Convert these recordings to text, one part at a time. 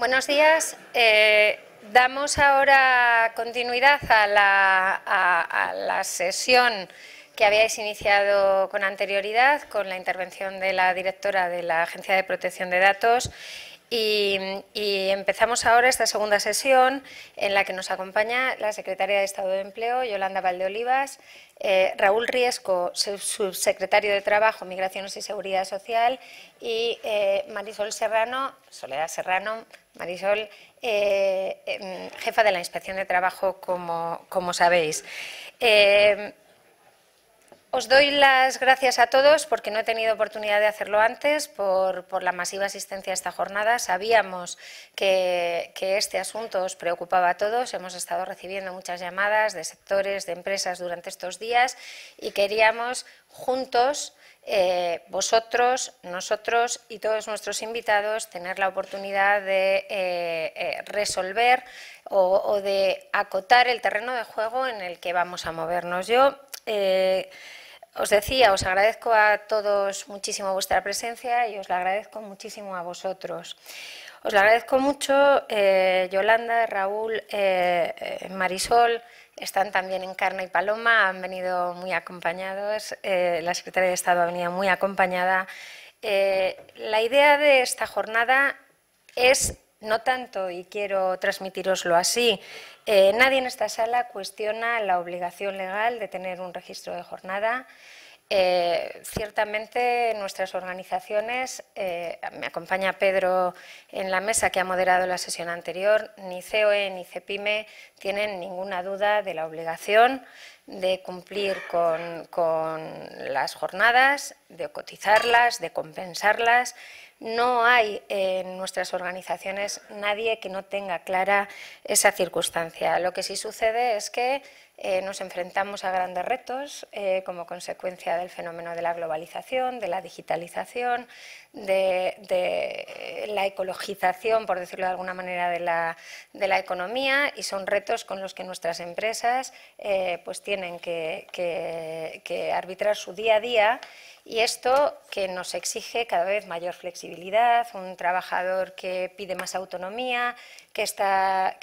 Buenos días. Damos ahora continuidad a la sesión que habíais iniciado con anterioridad, con la intervención de la directora de la Agencia de Protección de Datos. Y empezamos ahora esta segunda sesión en la que nos acompaña la Secretaria de Estado de Empleo, Yolanda Valdeolivas, Raúl Riesco, subsecretario de Trabajo, Migraciones y Seguridad Social, y Marisol Serrano, Soledad Serrano, Marisol, jefa de la Inspección de Trabajo, como sabéis. Os doy las gracias a todos porque no he tenido oportunidad de hacerlo antes por la masiva asistencia a esta jornada. Sabíamos que este asunto os preocupaba a todos. Hemos estado recibiendo muchas llamadas de sectores, de empresas durante estos días y queríamos juntos, vosotros, nosotros y todos nuestros invitados, tener la oportunidad de resolver o de acotar el terreno de juego en el que vamos a movernos. Yo os decía, os agradezco a todos muchísimo vuestra presencia y os la agradezco muchísimo a vosotros. Os la agradezco mucho, Yolanda, Raúl, Marisol, están también Encarna y Paloma, han venido muy acompañados, la Secretaria de Estado ha venido muy acompañada. La idea de esta jornada es, no tanto, y quiero transmitiroslo así, nadie en esta sala cuestiona la obligación legal de tener un registro de jornada. Ciertamente nuestras organizaciones, me acompaña Pedro en la mesa que ha moderado la sesión anterior, ni COE ni CEPIME tienen ninguna duda de la obligación de cumplir con las jornadas, de cotizarlas, de compensarlas. No hay en nuestras organizaciones nadie que no tenga clara esa circunstancia. Lo que sí sucede es que nos enfrentamos a grandes retos como consecuencia del fenómeno de la globalización, de la digitalización, de la ecologización, por decirlo de alguna manera, de la economía, y son retos con los que nuestras empresas pues tienen que arbitrar su día a día. Y esto que nos exige cada vez mayor flexibilidad, un trabajador que pide más autonomía, que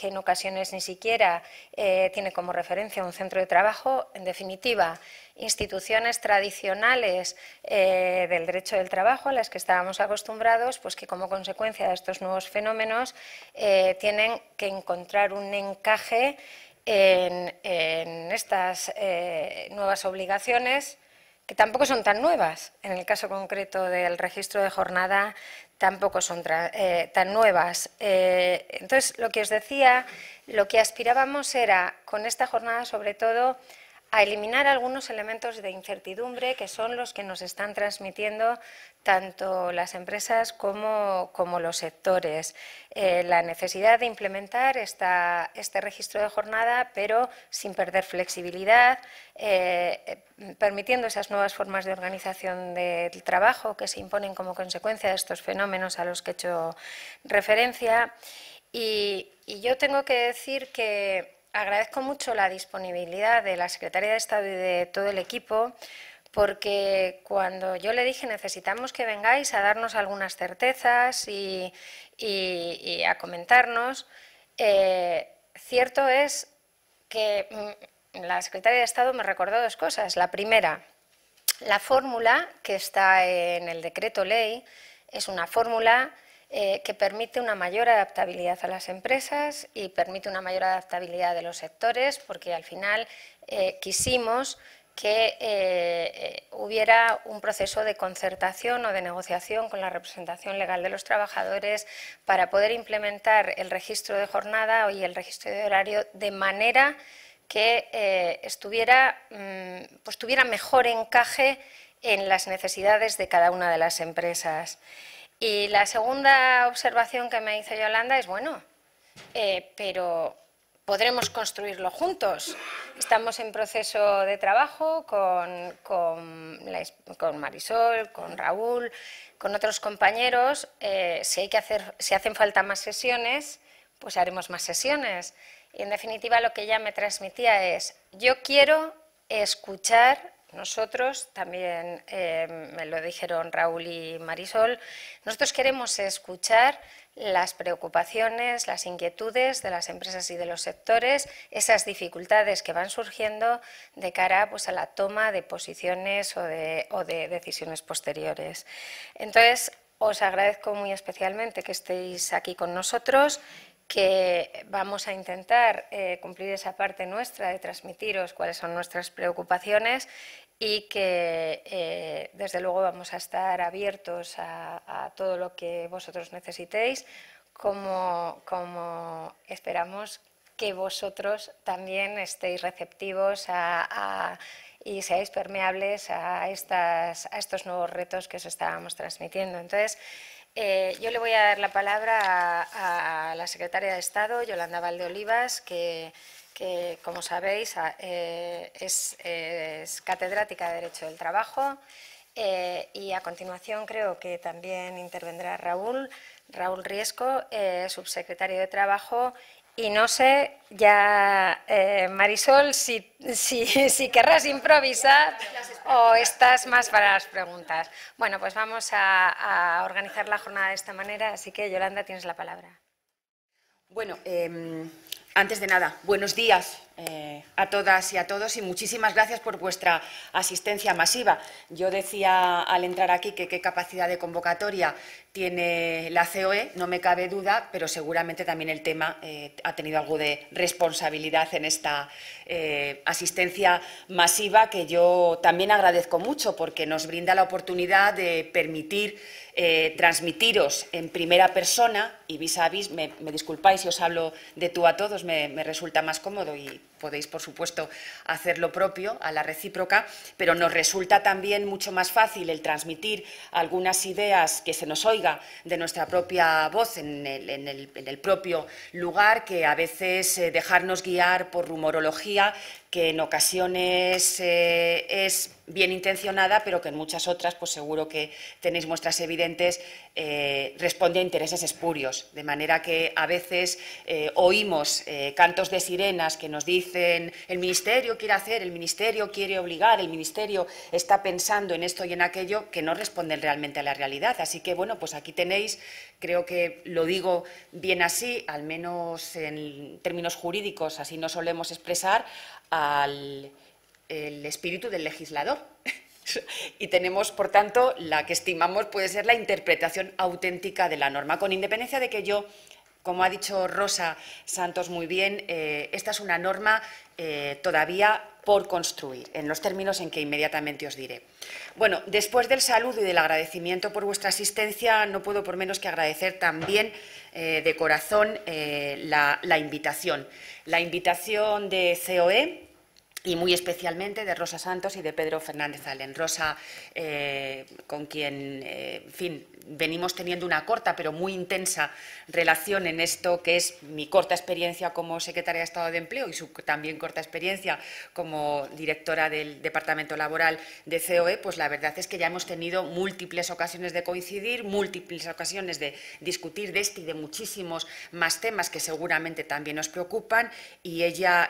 en ocasiones ni siquiera tiene como referencia un centro de trabajo. En definitiva, instituciones tradicionales del derecho del trabajo a las que estábamos acostumbrados, pues que como consecuencia de estos nuevos fenómenos tienen que encontrar un encaje en estas nuevas obligaciones, que tampoco son tan nuevas. En el caso concreto del registro de jornada tampoco son tan nuevas. Entonces, lo que os decía, lo que aspirábamos era, con esta jornada sobre todo, a eliminar algunos elementos de incertidumbre que son los que nos están transmitiendo tanto las empresas como los sectores. La necesidad de implementar este registro de jornada, pero sin perder flexibilidad, permitiendo esas nuevas formas de organización del trabajo que se imponen como consecuencia de estos fenómenos a los que he hecho referencia. Y yo tengo que decir que agradezco mucho la disponibilidad de la Secretaría de Estado y de todo el equipo, porque cuando yo le dije necesitamos que vengáis a darnos algunas certezas y a comentarnos, cierto es que la Secretaría de Estado me recordó dos cosas. La primera, la fórmula que está en el decreto ley es una fórmula que permite una mayor adaptabilidad a las empresas y permite una mayor adaptabilidad de los sectores, porque al final quisimos que hubiera un proceso de concertación o de negociación con la representación legal de los trabajadores para poder implementar el registro de jornada y el registro de horario de manera que tuviera mejor encaje en las necesidades de cada una de las empresas. Y la segunda observación que me hizo Yolanda es, bueno, pero podremos construirlo juntos. Estamos en proceso de trabajo con Marisol, con Raúl, con otros compañeros. Si hacen falta más sesiones, pues haremos más sesiones. Y en definitiva lo que ella me transmitía es, yo quiero escuchar nosotros, también me lo dijeron Raúl y Marisol, nosotros queremos escuchar las preocupaciones, las inquietudes de las empresas y de los sectores, esas dificultades que van surgiendo de cara pues, a la toma de posiciones o de decisiones posteriores. Entonces, os agradezco muy especialmente que estéis aquí con nosotros, que vamos a intentar cumplir esa parte nuestra de transmitiros cuáles son nuestras preocupaciones y que desde luego vamos a estar abiertos a todo lo que vosotros necesitéis, como esperamos que vosotros también estéis receptivos y seáis permeables a estos nuevos retos que os estábamos transmitiendo. Entonces, yo le voy a dar la palabra a la secretaria de Estado, Yolanda Valdeolivas, que como sabéis, es catedrática de Derecho del Trabajo, y a continuación creo que también intervendrá Raúl Riesco, subsecretario de Trabajo. Y no sé, ya Marisol, si querrás improvisar o estás más para las preguntas. Bueno, pues vamos a organizar la jornada de esta manera, así que Yolanda, tienes la palabra. Bueno, antes de nada, buenos días a todas y a todos y muchísimas gracias por vuestra asistencia masiva. Yo decía al entrar aquí que qué capacidad de convocatoria tiene la COE, no me cabe duda, pero seguramente también el tema ha tenido algo de responsabilidad en esta asistencia masiva, que yo también agradezco mucho porque nos brinda la oportunidad de permitir transmitiros en primera persona y vis a vis. Me disculpáis si os hablo de tú a todos, me resulta más cómodo y podéis, por supuesto, hacer lo propio a la recíproca, pero nos resulta también mucho más fácil el transmitir algunas ideas, que se nos oiga de nuestra propia voz en el propio lugar, que a veces dejarnos guiar por rumorología, que en ocasiones es bien intencionada, pero que en muchas otras, pues seguro que tenéis muestras evidentes, responde a intereses espurios, de manera que a veces oímos cantos de sirenas que nos dicen el Ministerio quiere hacer, el Ministerio quiere obligar, el Ministerio está pensando en esto y en aquello, que no responden realmente a la realidad. Así que, bueno, pues aquí tenéis, creo que lo digo bien así, al menos en términos jurídicos, así no solemos expresar, el espíritu del legislador. Y tenemos, por tanto, la que estimamos puede ser la interpretación auténtica de la norma, con independencia de que yo, como ha dicho Rosa Santos muy bien, esta es una norma todavía por construir, en los términos en que inmediatamente os diré. Bueno, después del saludo y del agradecimiento por vuestra asistencia, no puedo por menos que agradecer también de corazón la invitación de COE, y muy especialmente de Rosa Santos y de Pedro Fernández Alén. Rosa, con quien, en fin, venimos teniendo una corta pero muy intensa relación en esto que es mi corta experiencia como secretaria de Estado de Empleo y su también corta experiencia como directora del Departamento Laboral de COE, pues la verdad es que ya hemos tenido múltiples ocasiones de coincidir, múltiples ocasiones de discutir de este y de muchísimos más temas que seguramente también nos preocupan, y ella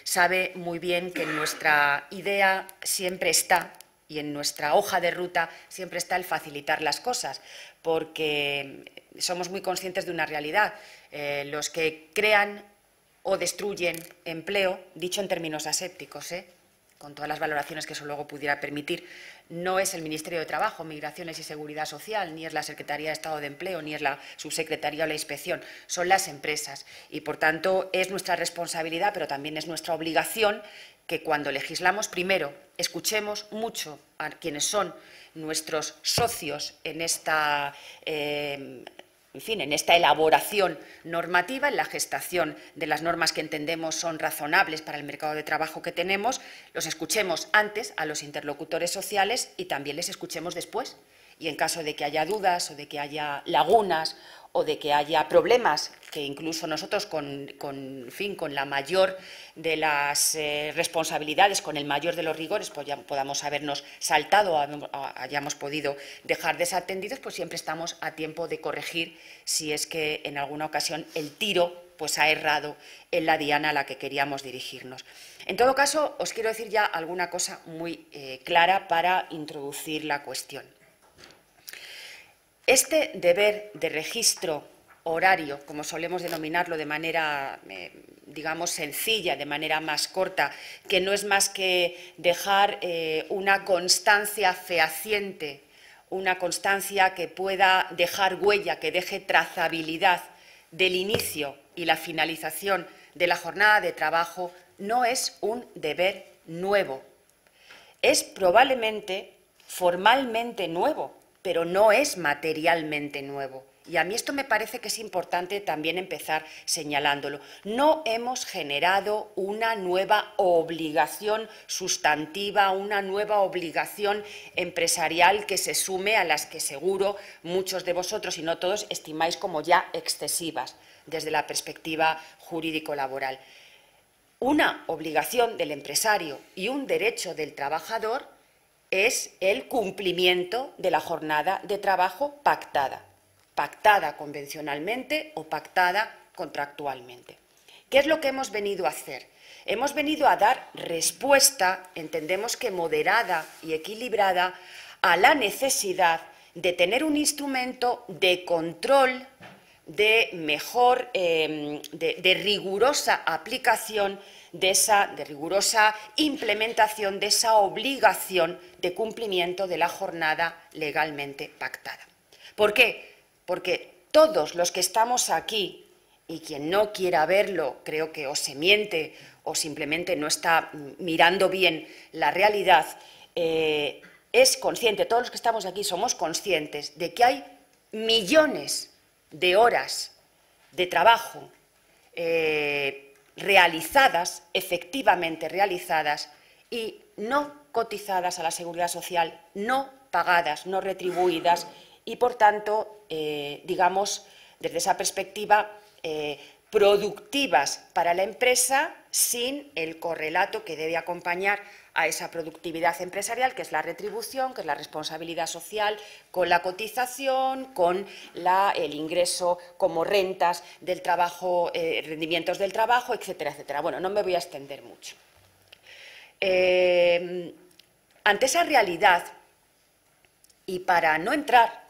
sabe muy bien que en nuestra idea siempre está, y en nuestra hoja de ruta siempre está el facilitar las cosas, porque somos muy conscientes de una realidad. Los que crean o destruyen empleo, dicho en términos asépticos, con todas las valoraciones que eso luego pudiera permitir, no es el Ministerio de Trabajo, Migraciones y Seguridad Social, ni es la Secretaría de Estado de Empleo, ni es la Subsecretaría o la Inspección, son las empresas. Y, por tanto, es nuestra responsabilidad, pero también es nuestra obligación, que cuando legislamos, primero, escuchemos mucho a quienes son nuestros socios en esta en esta elaboración normativa, en la gestación de las normas que entendemos son razonables para el mercado de trabajo que tenemos, los escuchemos antes a los interlocutores sociales y también les escuchemos después. Y en caso de que haya dudas o de que haya lagunas o de que haya problemas, que incluso nosotros con la mayor de las responsabilidades, con el mayor de los rigores, pues ya podamos habernos saltado o hayamos podido dejar desatendidos, pues siempre estamos a tiempo de corregir si es que en alguna ocasión el tiro pues ha errado en la diana a la que queríamos dirigirnos. En todo caso, os quiero decir ya alguna cosa muy clara para introducir la cuestión. Este deber de registro horario, como solemos denominarlo de manera, digamos, sencilla, de manera más corta, que no es más que dejar una constancia fehaciente, una constancia que pueda dejar huella, que deje trazabilidad del inicio y la finalización de la jornada de trabajo, no es un deber nuevo. Es probablemente formalmente nuevo, pero no es materialmente nuevo. Y a mí esto me parece que es importante también empezar señalándolo. No hemos generado una nueva obligación sustantiva, una nueva obligación empresarial que se sume a las que seguro muchos de vosotros, y no todos, estimáis como ya excesivas desde la perspectiva jurídico-laboral. Una obligación del empresario y un derecho del trabajador es el cumplimiento de la jornada de trabajo pactada convencionalmente o pactada contractualmente. ¿Qué es lo que hemos venido a hacer? Hemos venido a dar respuesta, entendemos que moderada y equilibrada, a la necesidad de tener un instrumento de control, de mejor, de rigurosa aplicación, de rigurosa implementación de esa obligación de cumplimiento de la jornada legalmente pactada. ¿Por qué? Porque todos los que estamos aquí, y quien no quiera verlo creo que o se miente o simplemente no está mirando bien la realidad, es consciente, todos los que estamos aquí somos conscientes de que hay millones de horas de trabajo realizadas, efectivamente realizadas, y no cotizadas a la Seguridad Social, no pagadas, no retribuidas, y por tanto, digamos, desde esa perspectiva, productivas para la empresa sin el correlato que debe acompañar a esa productividad empresarial, que es la retribución, que es la responsabilidad social, con la cotización, con el ingreso como rentas del trabajo, rendimientos del trabajo, etcétera, etcétera. Bueno, no me voy a extender mucho. Ante esa realidad, y para no entrar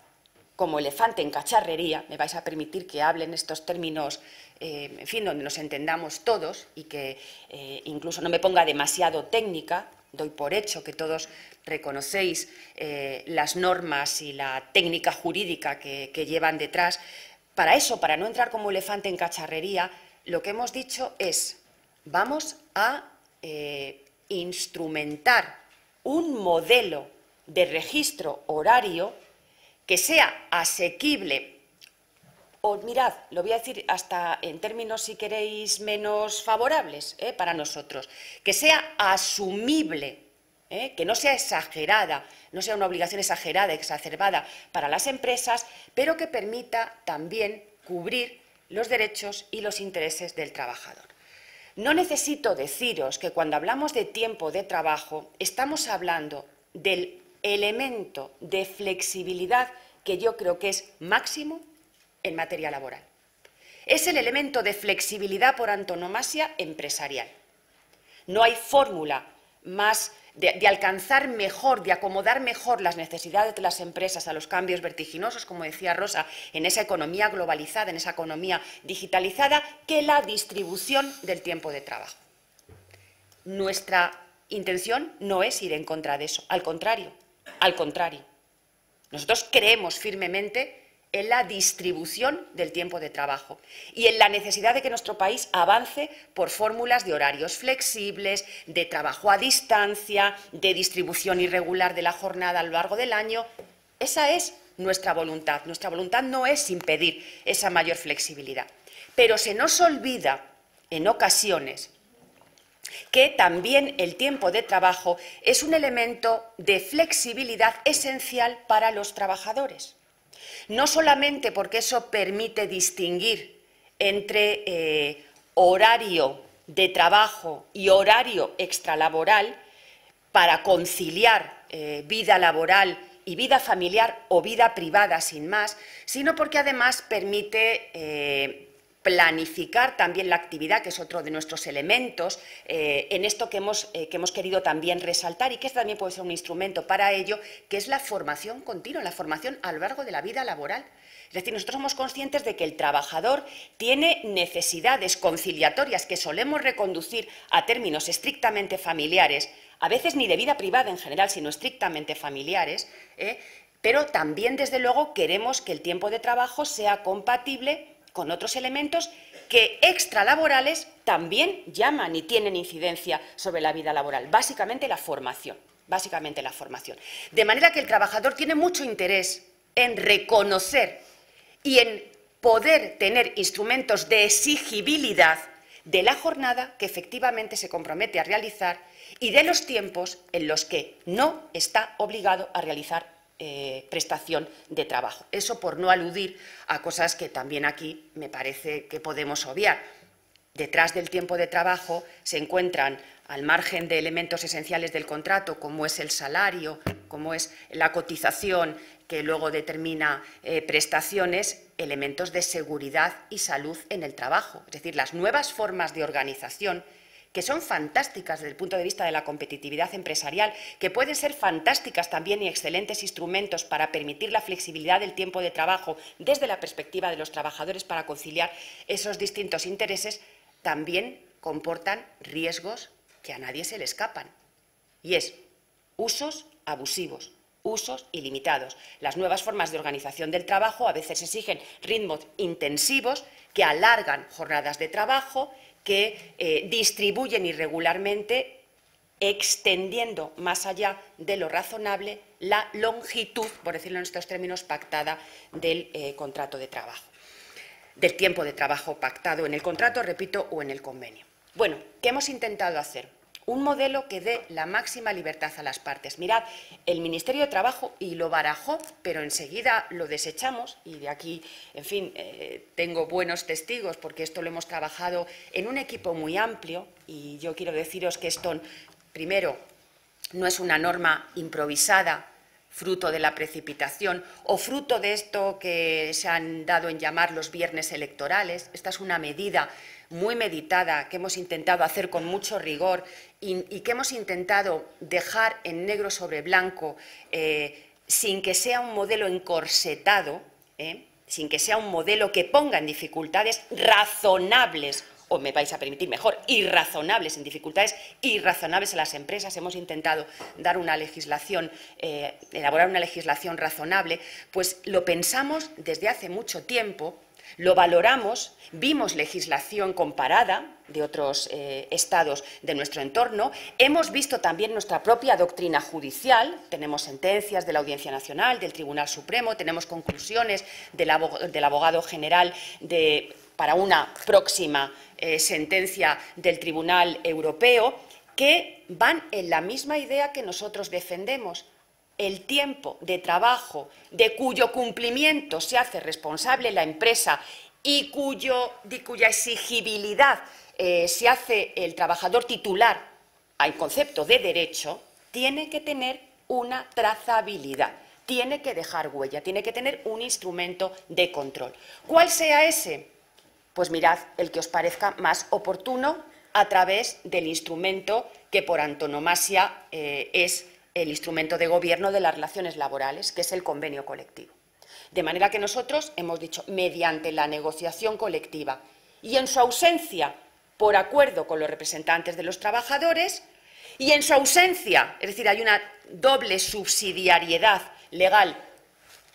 como elefante en cacharrería, me vais a permitir que hable en estos términos, en fin, donde nos entendamos todos y que incluso no me ponga demasiado técnica. Doy por hecho que todos reconocéis las normas y la técnica jurídica que llevan detrás. Para eso, para no entrar como elefante en cacharrería, lo que hemos dicho es, vamos a instrumentar un modelo de registro horario que sea asequible, o mirad, lo voy a decir hasta en términos, si queréis, menos favorables para nosotros, que sea asumible, que no sea exagerada, no sea una obligación exagerada, exacerbada para las empresas, pero que permita también cubrir los derechos y los intereses del trabajador. No necesito deciros que cuando hablamos de tiempo de trabajo estamos hablando del elemento de flexibilidad que yo creo que es máximo en materia laboral. Es el elemento de flexibilidad por antonomasia empresarial. No hay fórmula más de alcanzar mejor, de acomodar mejor las necesidades de las empresas a los cambios vertiginosos, como decía Rosa, en esa economía globalizada, en esa economía digitalizada, que la distribución del tiempo de trabajo. Nuestra intención no es ir en contra de eso, al contrario. Nosotros creemos firmemente en la distribución del tiempo de trabajo y en la necesidad de que nuestro país avance por fórmulas de horarios flexibles, de trabajo a distancia, de distribución irregular de la jornada a lo largo del año. Esa es nuestra voluntad. Nuestra voluntad no es impedir esa mayor flexibilidad. Pero se nos olvida, en ocasiones, que también el tiempo de trabajo es un elemento de flexibilidad esencial para los trabajadores. No solamente porque eso permite distinguir entre horario de trabajo y horario extralaboral para conciliar vida laboral y vida familiar o vida privada sin más, sino porque además permite planificar también la actividad, que es otro de nuestros elementos, en esto que hemos querido también resaltar y que también puede ser un instrumento para ello, que es la formación continua, la formación a lo largo de la vida laboral. Es decir, nosotros somos conscientes de que el trabajador tiene necesidades conciliatorias que solemos reconducir a términos estrictamente familiares, a veces ni de vida privada en general, sino estrictamente familiares, pero también, desde luego, queremos que el tiempo de trabajo sea compatible con otros elementos que extralaborales también llaman y tienen incidencia sobre la vida laboral, básicamente la formación. De manera que el trabajador tiene mucho interés en reconocer y en poder tener instrumentos de exigibilidad de la jornada que efectivamente se compromete a realizar y de los tiempos en los que no está obligado a realizar prestación de trabajo. Eso por no aludir a cosas que también aquí me parece que podemos obviar. Detrás del tiempo de trabajo se encuentran, al margen de elementos esenciales del contrato, como es el salario, como es la cotización que luego determina prestaciones, elementos de seguridad y salud en el trabajo. Es decir, las nuevas formas de organización, que son fantásticas desde el punto de vista de la competitividad empresarial, que pueden ser fantásticas también y excelentes instrumentos para permitir la flexibilidad del tiempo de trabajo desde la perspectiva de los trabajadores para conciliar esos distintos intereses, también comportan riesgos que a nadie se le escapan. Y es usos abusivos, usos ilimitados. Las nuevas formas de organización del trabajo a veces exigen ritmos intensivos que alargan jornadas de trabajo, que distribuyen irregularmente, extendiendo más allá de lo razonable la longitud, por decirlo en estos términos, pactada del contrato de trabajo, del tiempo de trabajo pactado en el contrato, repito, o en el convenio. Bueno, ¿qué hemos intentado hacer? Un modelo que dé la máxima libertad a las partes. Mirad, el Ministerio de Trabajo, y lo barajó, pero enseguida lo desechamos, y de aquí, en fin, tengo buenos testigos, porque esto lo hemos trabajado en un equipo muy amplio, y yo quiero deciros que esto, primero, no es una norma improvisada, fruto de la precipitación o fruto de esto que se han dado en llamar los viernes electorales. Esta es una medida muy meditada que hemos intentado hacer con mucho rigor y que hemos intentado dejar en negro sobre blanco sin que sea un modelo encorsetado, sin que sea un modelo que ponga en dificultades razonables, o me vais a permitir mejor, irrazonables, en dificultades irrazonables a las empresas. Hemos intentado dar una legislación, elaborar una legislación razonable, pues lo pensamos desde hace mucho tiempo, lo valoramos, vimos legislación comparada de otros estados de nuestro entorno, hemos visto también nuestra propia doctrina judicial, tenemos sentencias de la Audiencia Nacional, del Tribunal Supremo, tenemos conclusiones del abogado general para una próxima sentencia del Tribunal Europeo, que van en la misma idea que nosotros defendemos. El tiempo de trabajo de cuyo cumplimiento se hace responsable la empresa y cuya exigibilidad se hace el trabajador titular al concepto de derecho, tiene que tener una trazabilidad, tiene que dejar huella, tiene que tener un instrumento de control. ¿Cuál sea ese? Pues mirad el que os parezca más oportuno a través del instrumento que por antonomasia es el instrumento de gobierno de las relaciones laborales, que es el convenio colectivo. De manera que nosotros hemos dicho, mediante la negociación colectiva y en su ausencia, por acuerdo con los representantes de los trabajadores, y en su ausencia, es decir, hay una doble subsidiariedad legal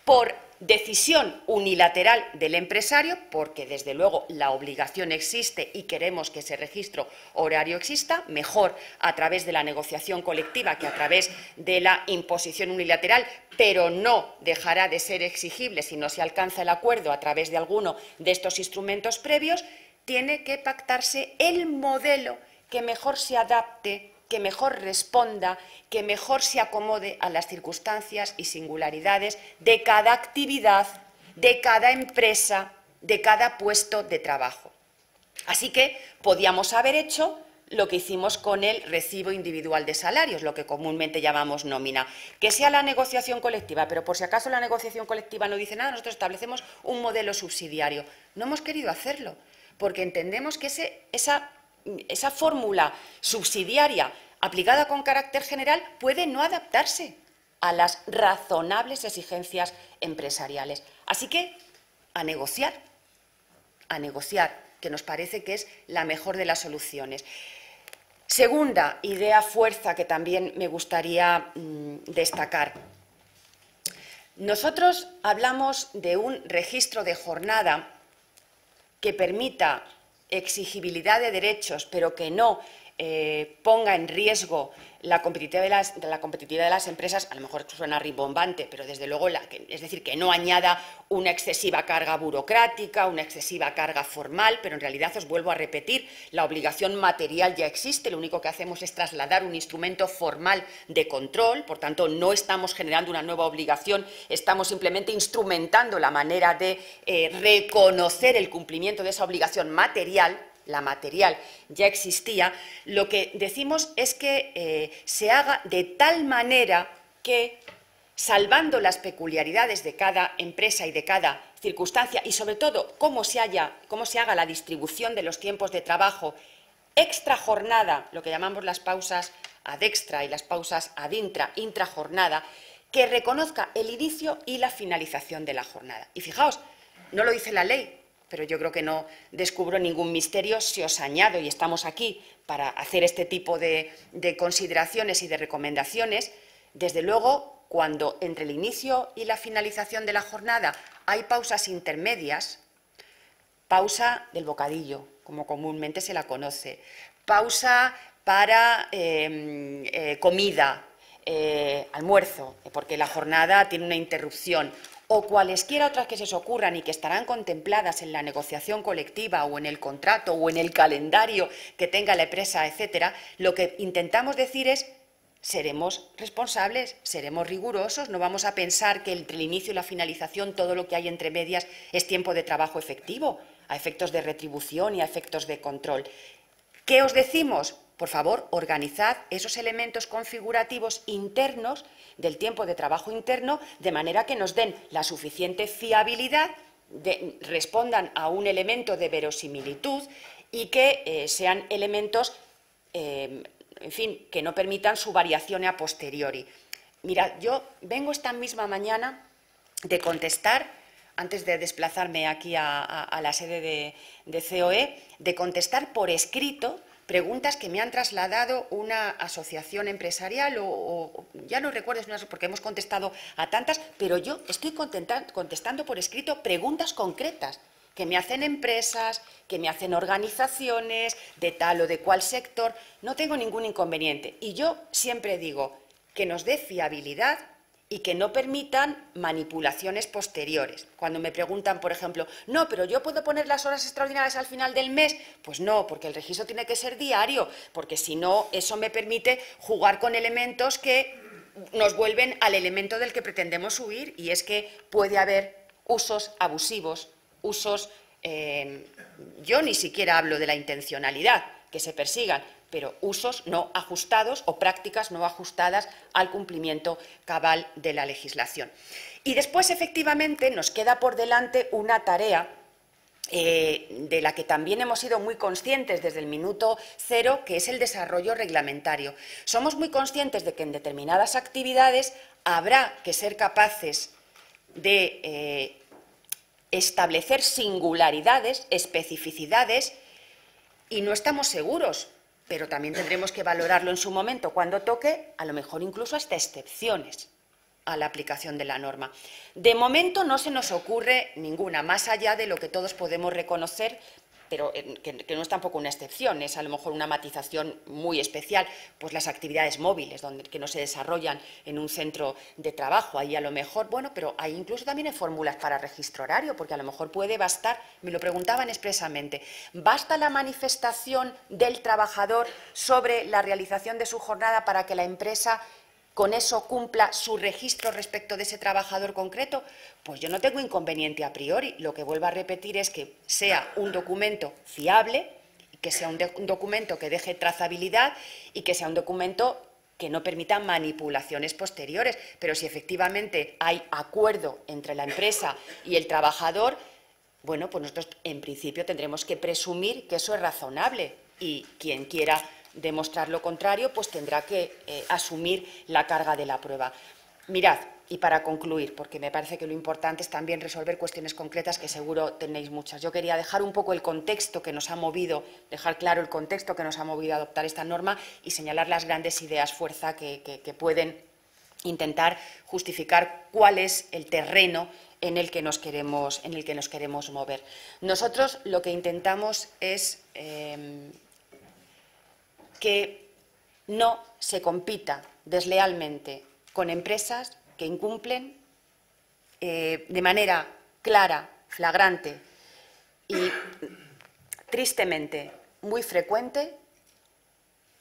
por decisión unilateral del empresario, porque desde luego la obligación existe y queremos que ese registro horario exista, mejor a través de la negociación colectiva que a través de la imposición unilateral, pero no dejará de ser exigible si no se alcanza el acuerdo a través de alguno de estos instrumentos previos. Tiene que pactarse el modelo que mejor se adapte, que mejor responda, que mejor se acomode a las circunstancias y singularidades de cada actividad, de cada empresa, de cada puesto de trabajo. Así que podíamos haber hecho lo que hicimos con el recibo individual de salarios, lo que comúnmente llamamos nómina. Que sea la negociación colectiva, pero por si acaso la negociación colectiva no dice nada, nosotros establecemos un modelo subsidiario. No hemos querido hacerlo, porque entendemos que esa fórmula subsidiaria aplicada con carácter general puede no adaptarse a las razonables exigencias empresariales. Así que a negociar, que nos parece que es la mejor de las soluciones. Segunda idea fuerza que también me gustaría destacar. Nosotros hablamos de un registro de jornada que permita exigibilidad de derechos, pero que no ponga en riesgo la competitividad de las empresas. A lo mejor suena rimbombante, pero desde luego, es decir, que no añada una excesiva carga burocrática, una excesiva carga formal, pero en realidad os vuelvo a repetir, la obligación material ya existe, lo único que hacemos es trasladar un instrumento formal de control, por tanto no estamos generando una nueva obligación, estamos simplemente instrumentando la manera de reconocer el cumplimiento de esa obligación material. La material ya existía, lo que decimos es que se haga de tal manera que, salvando las peculiaridades de cada empresa y de cada circunstancia, y sobre todo cómo se haga la distribución de los tiempos de trabajo extra jornada, lo que llamamos las pausas ad extra y las pausas ad intra, intrajornada, que reconozca el inicio y la finalización de la jornada. Y fijaos, no lo dice la ley, pero yo creo que no descubro ningún misterio si os añado, y estamos aquí para hacer este tipo de consideraciones y de recomendaciones, desde luego, cuando entre el inicio y la finalización de la jornada hay pausas intermedias, pausa del bocadillo, como comúnmente se la conoce, pausa para comida, almuerzo, porque la jornada tiene una interrupción, o cualesquiera otras que se os ocurran y que estarán contempladas en la negociación colectiva o en el contrato o en el calendario que tenga la empresa, etcétera, lo que intentamos decir es: seremos responsables, seremos rigurosos, no vamos a pensar que entre el inicio y la finalización todo lo que hay entre medias es tiempo de trabajo efectivo, a efectos de retribución y a efectos de control. ¿Qué os decimos? Por favor, organizad esos elementos configurativos internos del tiempo de trabajo interno de manera que nos den la suficiente fiabilidad, respondan a un elemento de verosimilitud y que sean elementos, en fin, que no permitan su variación a posteriori. Mirad, yo vengo esta misma mañana de contestar, antes de desplazarme aquí a la sede de COE, de contestar por escrito preguntas que me han trasladado una asociación empresarial o ya no recuerdo, porque hemos contestado a tantas, pero yo estoy contestando por escrito preguntas concretas que me hacen empresas, que me hacen organizaciones de tal o de cual sector. No tengo ningún inconveniente. Y yo siempre digo que nos dé fiabilidad y que no permitan manipulaciones posteriores. Cuando me preguntan, por ejemplo, no, pero yo puedo poner las horas extraordinarias al final del mes, pues no, porque el registro tiene que ser diario, porque si no, eso me permite jugar con elementos que nos vuelven al elemento del que pretendemos huir, y es que puede haber usos abusivos, usos, yo ni siquiera hablo de la intencionalidad, que se persigan, pero usos no ajustados o prácticas no ajustadas al cumplimiento cabal de la legislación. Y después, efectivamente, nos queda por delante una tarea de la que también hemos sido muy conscientes desde el minuto cero, que es el desarrollo reglamentario. Somos muy conscientes de que en determinadas actividades habrá que ser capaces de establecer singularidades, especificidades, y no estamos seguros, pero también tendremos que valorarlo en su momento, cuando toque, a lo mejor incluso hasta excepciones a la aplicación de la norma. De momento no se nos ocurre ninguna, más allá de lo que todos podemos reconocer, pero que no es tampoco una excepción, es a lo mejor una matización muy especial, pues las actividades móviles, que no se desarrollan en un centro de trabajo. Ahí a lo mejor, bueno, pero hay incluso también hay fórmulas para registro horario, porque a lo mejor puede bastar, me lo preguntaban expresamente, ¿basta la manifestación del trabajador sobre la realización de su jornada para que la empresa con eso cumpla su registro respecto de ese trabajador concreto? Pues yo no tengo inconveniente a priori. Lo que vuelvo a repetir es que sea un documento fiable, que sea un documento que deje trazabilidad y que sea un documento que no permita manipulaciones posteriores. Pero si efectivamente hay acuerdo entre la empresa y el trabajador, bueno, pues nosotros en principio tendremos que presumir que eso es razonable, y quien quiera demostrar lo contrario pues tendrá que asumir la carga de la prueba. Mirad, y para concluir, porque me parece que lo importante es también resolver cuestiones concretas, que seguro tenéis muchas. Yo quería dejar un poco el contexto que nos ha movido, dejar claro el contexto que nos ha movido a adoptar esta norma y señalar las grandes ideas fuerza que pueden intentar justificar cuál es el terreno en el que nos queremos mover. Nosotros lo que intentamos es que no se compita deslealmente con empresas que incumplen de manera clara, flagrante y tristemente muy frecuente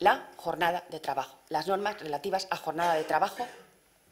la jornada de trabajo, las normas relativas a jornada de trabajo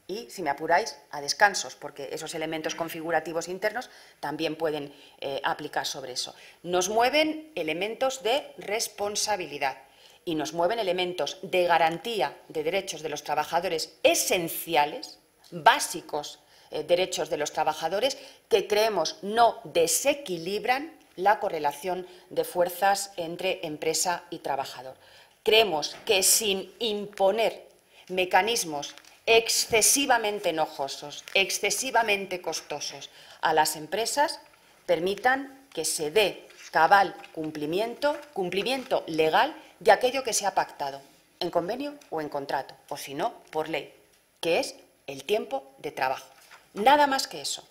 y, si me apuráis, a descansos, porque esos elementos configurativos internos también pueden aplicar sobre eso. Nos mueven elementos de responsabilidad y nos mueven elementos de garantía de derechos de los trabajadores esenciales, básicos derechos de los trabajadores, que creemos no desequilibran la correlación de fuerzas entre empresa y trabajador. Creemos que sin imponer mecanismos excesivamente enojosos, excesivamente costosos a las empresas, permitan que se dé cabal cumplimiento legal de aquello que se ha pactado en convenio o en contrato, o si no, por ley, que es el tiempo de trabajo. Nada más que eso.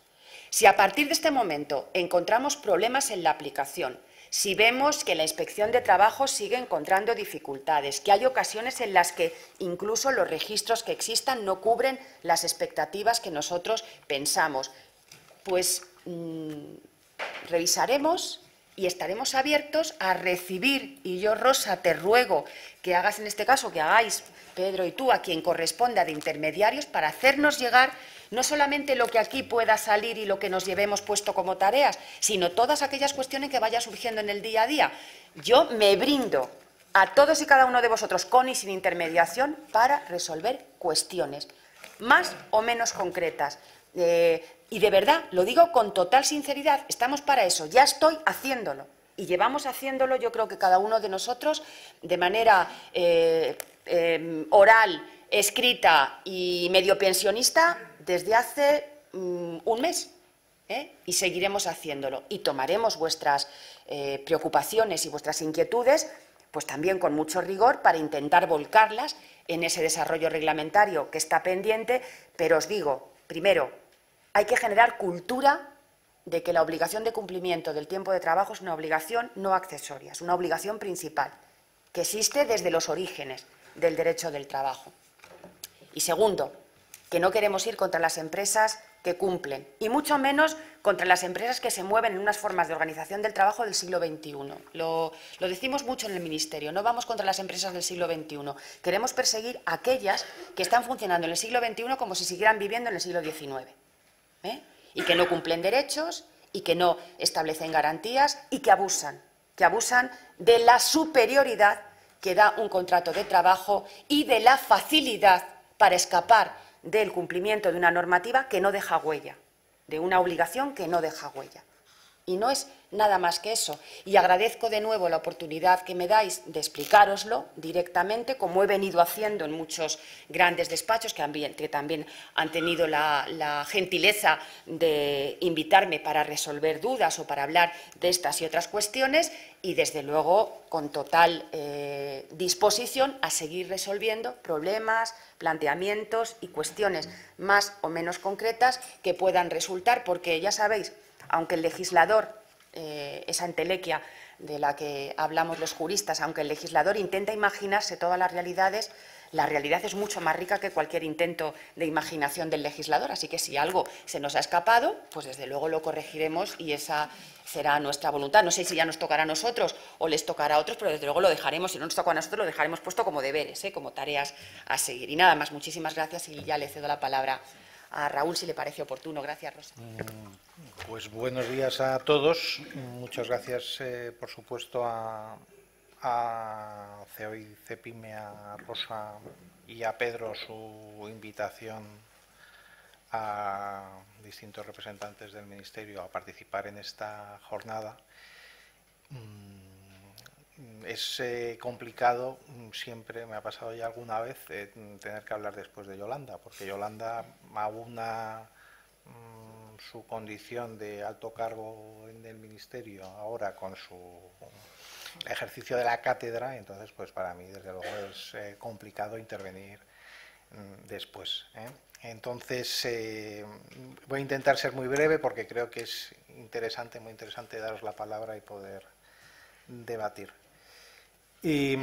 Si a partir de este momento encontramos problemas en la aplicación, si vemos que la Inspección de Trabajo sigue encontrando dificultades, que hay ocasiones en las que incluso los registros que existan no cubren las expectativas que nosotros pensamos, pues revisaremos y estaremos abiertos a recibir, y yo, Rosa, te ruego que hagas en este caso, que hagáis, Pedro y tú, a quien corresponda de intermediarios, para hacernos llegar no solamente lo que aquí pueda salir y lo que nos llevemos puesto como tareas, sino todas aquellas cuestiones que vaya surgiendo en el día a día. Yo me brindo a todos y cada uno de vosotros, con y sin intermediación, para resolver cuestiones más o menos concretas. Y de verdad, lo digo con total sinceridad, estamos para eso, ya estoy haciéndolo. Y llevamos haciéndolo, yo creo que cada uno de nosotros, de manera oral, escrita y medio pensionista, desde hace un mes. Y seguiremos haciéndolo. Y tomaremos vuestras preocupaciones y vuestras inquietudes, pues también con mucho rigor, para intentar volcarlas en ese desarrollo reglamentario que está pendiente. Pero os digo, primero, hay que generar cultura de que la obligación de cumplimiento del tiempo de trabajo es una obligación no accesoria, es una obligación principal, que existe desde los orígenes del derecho del trabajo. Y segundo, que no queremos ir contra las empresas que cumplen, y mucho menos contra las empresas que se mueven en unas formas de organización del trabajo del siglo XXI. Lo decimos mucho en el Ministerio, no vamos contra las empresas del siglo XXI. Queremos perseguir aquellas que están funcionando en el siglo XXI como si siguieran viviendo en el siglo XIX. Y que no cumplen derechos, y que no establecen garantías, y que abusan de la superioridad que da un contrato de trabajo y de la facilidad para escapar del cumplimiento de una normativa que no deja huella, de una obligación que no deja huella. Y no es nada más que eso. Y agradezco de nuevo la oportunidad que me dais de explicároslo directamente, como he venido haciendo en muchos grandes despachos que también han tenido la gentileza de invitarme para resolver dudas o para hablar de estas y otras cuestiones, y desde luego con total disposición a seguir resolviendo problemas, planteamientos y cuestiones más o menos concretas que puedan resultar, porque ya sabéis, aunque el legislador, esa entelequia de la que hablamos los juristas, aunque el legislador intenta imaginarse todas las realidades, la realidad es mucho más rica que cualquier intento de imaginación del legislador. Así que si algo se nos ha escapado, pues desde luego lo corregiremos y esa será nuestra voluntad. No sé si ya nos tocará a nosotros o les tocará a otros, pero desde luego lo dejaremos, si no nos toca a nosotros, lo dejaremos puesto como deberes, como tareas a seguir. Y nada más, muchísimas gracias, y ya le cedo la palabra a Raúl, si le parece oportuno. Gracias, Rosa. Pues buenos días a todos. Muchas gracias, por supuesto, a a CEO y Cepime, a Rosa y a Pedro su invitación a distintos representantes del Ministerio a participar en esta jornada. Es complicado, siempre me ha pasado ya alguna vez, tener que hablar después de Yolanda, porque Yolanda aúna su condición de alto cargo en el Ministerio ahora con su ejercicio de la cátedra, entonces pues para mí desde luego es complicado intervenir después. Entonces voy a intentar ser muy breve porque creo que es interesante, muy interesante daros la palabra y poder debatir. Y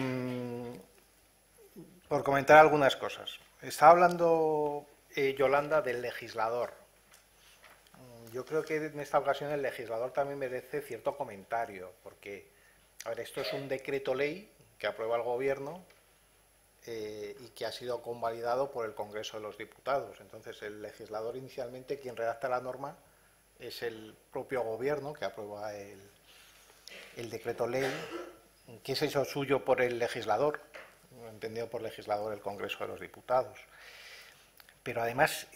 por comentar algunas cosas. Estaba hablando Yolanda del legislador. Yo creo que en esta ocasión el legislador también merece cierto comentario, porque a ver, esto es un decreto ley que aprueba el Gobierno y que ha sido convalidado por el Congreso de los Diputados. Entonces, el legislador inicialmente, quien redacta la norma, es el propio Gobierno que aprueba el decreto ley, que es hecho suyo por el legislador, entendido por legislador el Congreso de los Diputados. Pero además,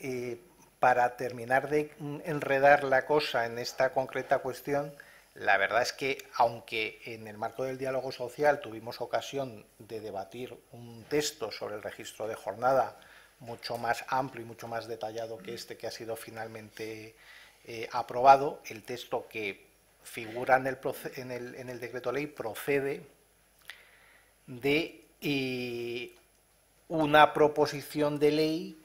para terminar de enredar la cosa en esta concreta cuestión, la verdad es que, aunque en el marco del diálogo social tuvimos ocasión de debatir un texto sobre el registro de jornada mucho más amplio y mucho más detallado que este que ha sido finalmente aprobado, el texto que figura en el decreto ley procede de una proposición de ley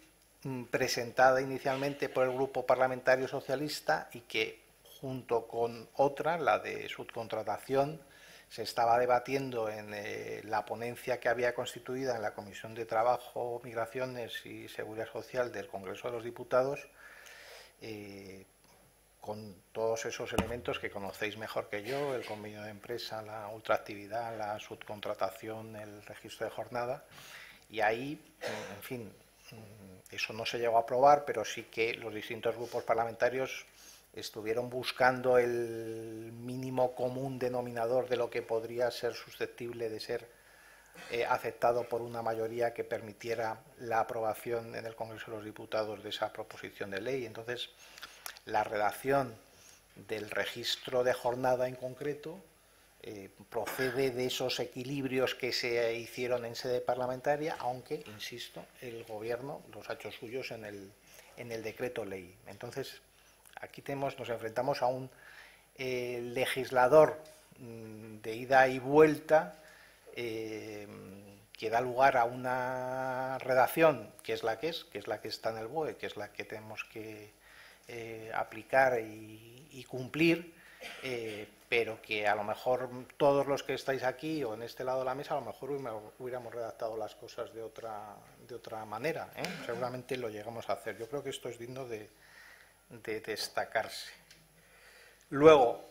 presentada inicialmente por el Grupo Parlamentario Socialista y que, junto con otra, la de subcontratación, se estaba debatiendo en la ponencia que había constituida en la Comisión de Trabajo, Migraciones y Seguridad Social del Congreso de los Diputados, con todos esos elementos que conocéis mejor que yo, el convenio de empresa, la ultraactividad, la subcontratación, el registro de jornada, y ahí, en fin, eso no se llegó a aprobar, pero sí que los distintos grupos parlamentarios estuvieron buscando el mínimo común denominador de lo que podría ser susceptible de ser aceptado por una mayoría que permitiera la aprobación en el Congreso de los Diputados de esa proposición de ley. Entonces, la redacción del registro de jornada en concreto procede de esos equilibrios que se hicieron en sede parlamentaria, aunque, insisto, el Gobierno los ha hecho suyos en el decreto ley. Entonces, aquí nos enfrentamos a un legislador de ida y vuelta que da lugar a una redacción que es la que está en el BOE, que es la que tenemos que aplicar y cumplir, pero que a lo mejor todos los que estáis aquí o en este lado de la mesa a lo mejor hubiéramos redactado las cosas de otra manera, seguramente lo llegamos a hacer. Yo creo que esto es digno de destacarse. Luego,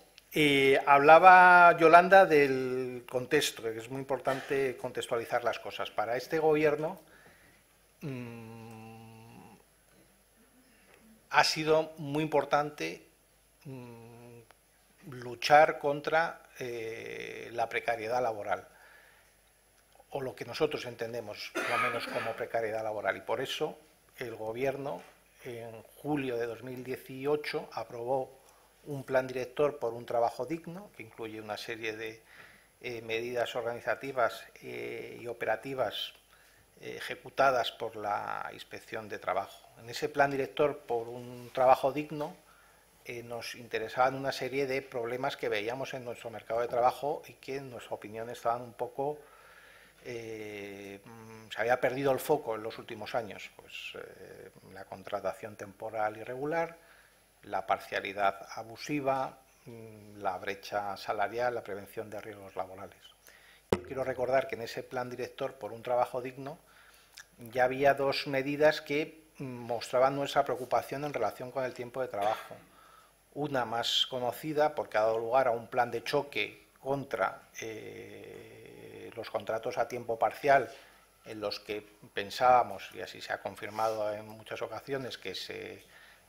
hablaba Yolanda del contexto, que es muy importante contextualizar las cosas. Para este Gobierno ha sido muy importante luchar contra la precariedad laboral, o lo que nosotros entendemos, por lo menos, como precariedad laboral. Y por eso el Gobierno, en julio de 2018, aprobó un plan director por un trabajo digno, que incluye una serie de medidas organizativas y operativas ejecutadas por la Inspección de Trabajo. En ese plan director por un trabajo digno nos interesaban una serie de problemas que veíamos en nuestro mercado de trabajo y que, en nuestra opinión, estaban un poco... se había perdido el foco en los últimos años, pues la contratación temporal irregular, la parcialidad abusiva, la brecha salarial, la prevención de riesgos laborales. Quiero recordar que en ese plan director por un trabajo digno ya había dos medidas que mostraban nuestra preocupación en relación con el tiempo de trabajo. Una más conocida, porque ha dado lugar a un plan de choque contra los contratos a tiempo parcial, en los que pensábamos, y así se ha confirmado en muchas ocasiones, que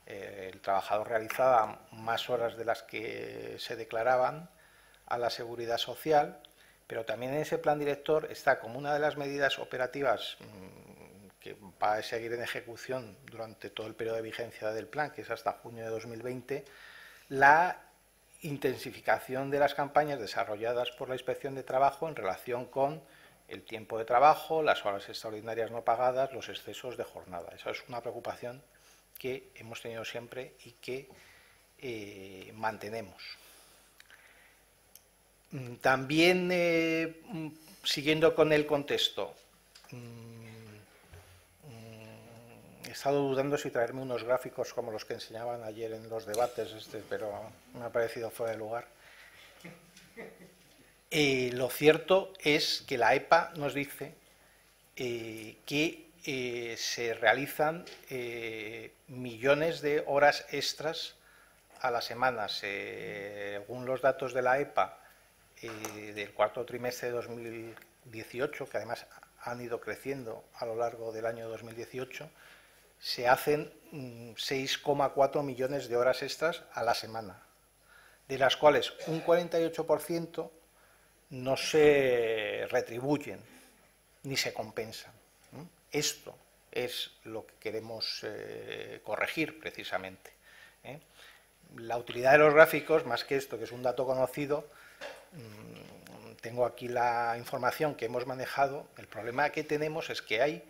el trabajador realizaba más horas de las que se declaraban a la Seguridad Social, pero también en ese plan director está como una de las medidas operativas que va a seguir en ejecución durante todo el periodo de vigencia del plan, que es hasta junio de 2020, la intensificación de las campañas desarrolladas por la Inspección de Trabajo en relación con el tiempo de trabajo, las horas extraordinarias no pagadas, los excesos de jornada. Esa es una preocupación que hemos tenido siempre y que mantenemos. También, siguiendo con el contexto, he estado dudando si traerme unos gráficos como los que enseñaban ayer en los debates, pero me ha parecido fuera de lugar. Lo cierto es que la EPA nos dice que se realizan millones de horas extras a la semana. Según los datos de la EPA del cuarto trimestre de 2018, que además han ido creciendo a lo largo del año 2018, se hacen 6,4 millones de horas extras a la semana, de las cuales un 48% no se retribuyen ni se compensan. Esto es lo que queremos corregir precisamente. La utilidad de los gráficos, más que esto, que es un dato conocido, tengo aquí la información que hemos manejado. El problema que tenemos es que hay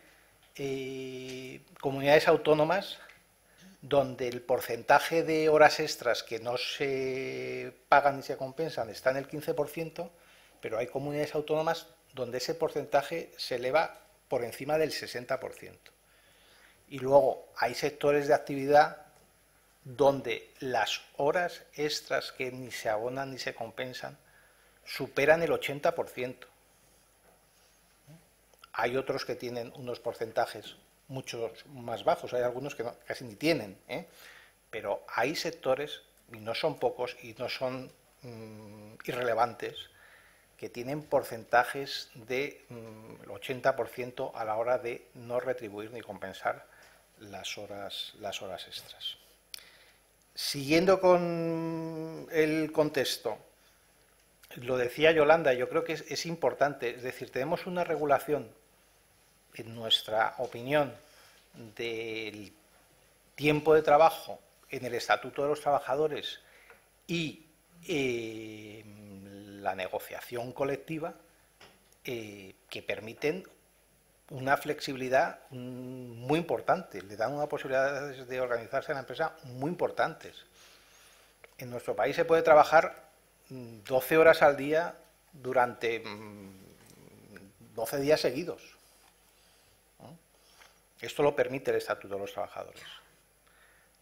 comunidades autónomas donde el porcentaje de horas extras que no se pagan ni se compensan está en el 15%, pero hay comunidades autónomas donde ese porcentaje se eleva por encima del 60%. Y luego hay sectores de actividad donde las horas extras que ni se abonan ni se compensan superan el 80%. Hay otros que tienen unos porcentajes mucho más bajos, hay algunos que casi ni tienen, pero hay sectores, y no son pocos y no son irrelevantes, que tienen porcentajes de 80% a la hora de no retribuir ni compensar las horas extras. Siguiendo con el contexto, lo decía Yolanda, yo creo que es importante, es decir, tenemos una regulación, en nuestra opinión, del tiempo de trabajo en el Estatuto de los Trabajadores y la negociación colectiva que permiten una flexibilidad muy importante, le dan unas posibilidades de organizarse en la empresa muy importantes. En nuestro país se puede trabajar 12 horas al día durante 12 días seguidos. Esto lo permite el Estatuto de los Trabajadores.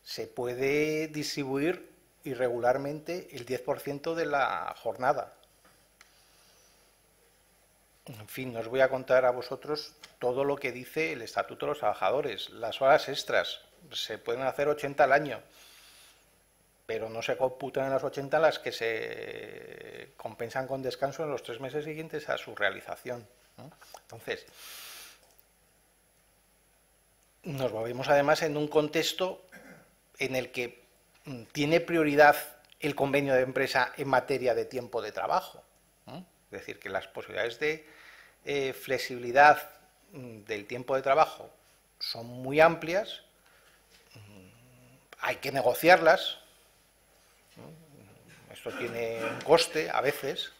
Se puede distribuir irregularmente el 10% de la jornada. En fin, no os voy a contar a vosotros todo lo que dice el Estatuto de los Trabajadores. Las horas extras, se pueden hacer 80 al año, pero no se computan en las 80 las que se compensan con descanso en los 3 meses siguientes a su realización, ¿no? Entonces, nos movemos además en un contexto en el que tiene prioridad el convenio de empresa en materia de tiempo de trabajo, ¿no? Es decir, que las posibilidades de flexibilidad del tiempo de trabajo son muy amplias, hay que negociarlas, ¿no? Esto tiene un coste a veces,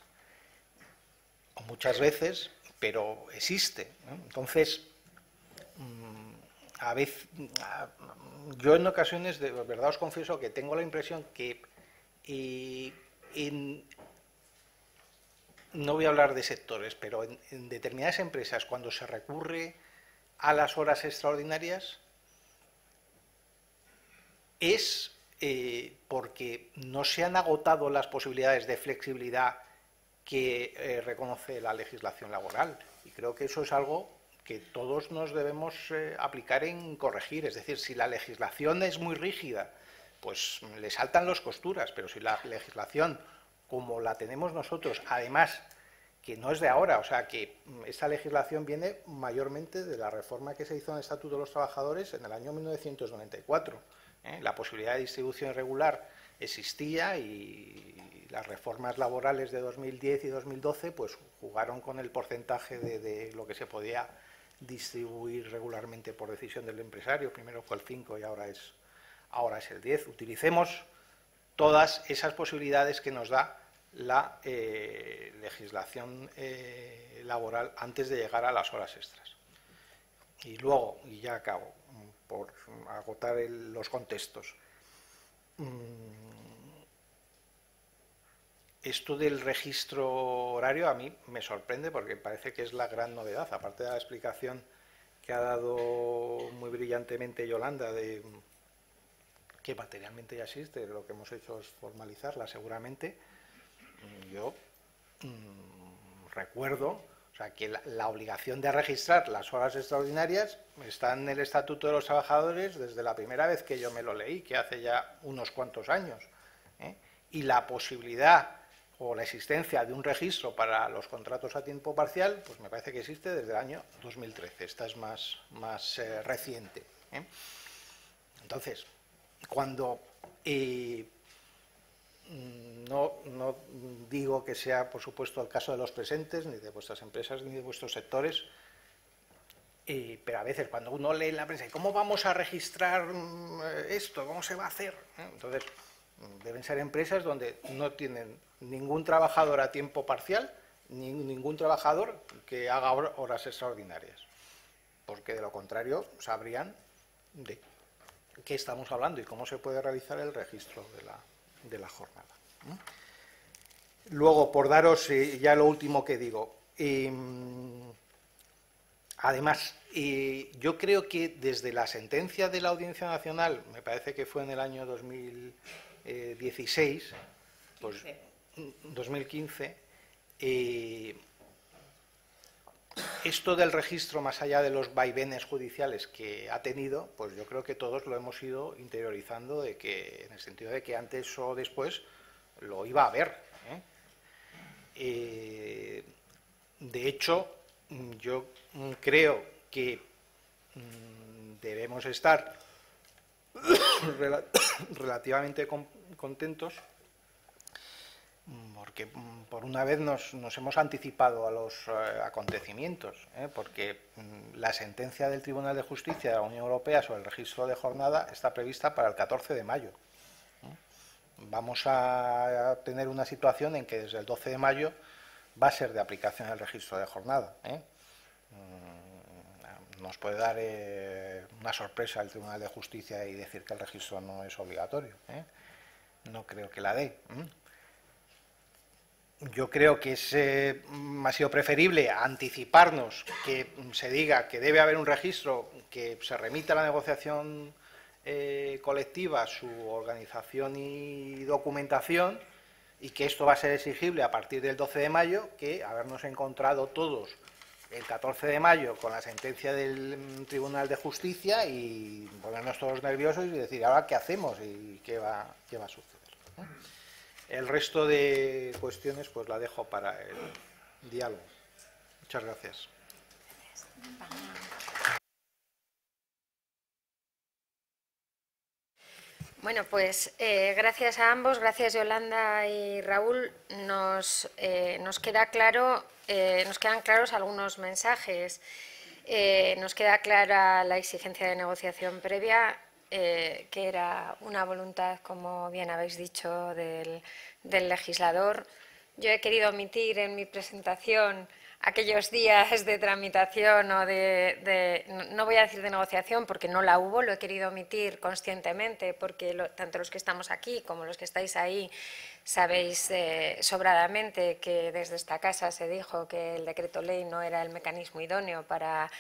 o muchas veces, pero existe, ¿no? Entonces, yo en ocasiones, de verdad os confieso que tengo la impresión que no voy a hablar de sectores, pero en determinadas empresas, cuando se recurre a las horas extraordinarias, es porque no se han agotado las posibilidades de flexibilidad que reconoce la legislación laboral. Y creo que eso es algo que todos nos debemos aplicar en corregir. Es decir, si la legislación es muy rígida, pues le saltan las costuras, pero si la legislación, como la tenemos nosotros, además, que no es de ahora, o sea, que esta legislación viene mayormente de la reforma que se hizo en el Estatuto de los Trabajadores en el año 1994. La posibilidad de distribución irregular existía y las reformas laborales de 2010 y 2012 pues jugaron con el porcentaje de lo que se podía distribuir regularmente por decisión del empresario. Primero fue el 5 y ahora es el 10. Utilicemos todas esas posibilidades que nos da la legislación laboral antes de llegar a las horas extras. Y luego, y ya acabo, por agotar los contextos, esto del registro horario a mí me sorprende porque parece que es la gran novedad, aparte de la explicación que ha dado muy brillantemente Yolanda de que materialmente ya existe, lo que hemos hecho es formalizarla seguramente. Yo recuerdo, o sea, que la obligación de registrar las horas extraordinarias está en el Estatuto de los Trabajadores desde la primera vez que yo me lo leí, que hace ya unos cuantos años, ¿eh? Y la posibilidad o la existencia de un registro para los contratos a tiempo parcial, pues me parece que existe desde el año 2013. Esta es más reciente, ¿eh? Entonces, cuando no digo que sea, por supuesto, el caso de los presentes, ni de vuestras empresas, ni de vuestros sectores, pero a veces cuando uno lee en la prensa, ¿cómo vamos a registrar esto? ¿Cómo se va a hacer? Entonces, deben ser empresas donde no tienen ningún trabajador a tiempo parcial, ni ningún trabajador que haga horas extraordinarias, porque de lo contrario sabrían de qué estamos hablando y cómo se puede realizar el registro de la jornada. Luego, por daros ya lo último que digo, además, yo creo que desde la sentencia de la Audiencia Nacional, me parece que fue en el año 2016, pues 2015, esto del registro, más allá de los vaivenes judiciales que ha tenido, pues yo creo que todos lo hemos ido interiorizando, de que, en el sentido de que antes o después lo iba a haber, ¿eh? De hecho, yo creo que debemos estar relativamente contentos porque por una vez nos hemos anticipado a los acontecimientos, porque la sentencia del Tribunal de Justicia de la Unión Europea sobre el registro de jornada está prevista para el 14 de mayo. Vamos a tener una situación en que desde el 12 de mayo va a ser de aplicación el registro de jornada. Nos puede dar una sorpresa el Tribunal de Justicia y decir que el registro no es obligatorio. No creo que la dé. Yo creo que ha sido preferible anticiparnos, que se diga que debe haber un registro, que se remita a la negociación colectiva, su organización y documentación, y que esto va a ser exigible a partir del 12 de mayo, que habernos encontrado todos el 14 de mayo con la sentencia del Tribunal de Justicia y ponernos todos nerviosos y decir, ¿ahora qué hacemos y qué va a suceder? El resto de cuestiones pues la dejo para el diálogo. Muchas gracias. Bueno, pues gracias a ambos, gracias Yolanda y Raúl. Nos quedan claros algunos mensajes. Nos queda clara la exigencia de negociación previa, que era una voluntad, como bien habéis dicho, del legislador. Yo he querido omitir en mi presentación aquellos días de tramitación o no voy a decir de negociación porque no la hubo, lo he querido omitir conscientemente porque tanto los que estamos aquí como los que estáis ahí sabéis sobradamente que desde esta casa se dijo que el decreto ley no era el mecanismo idóneo para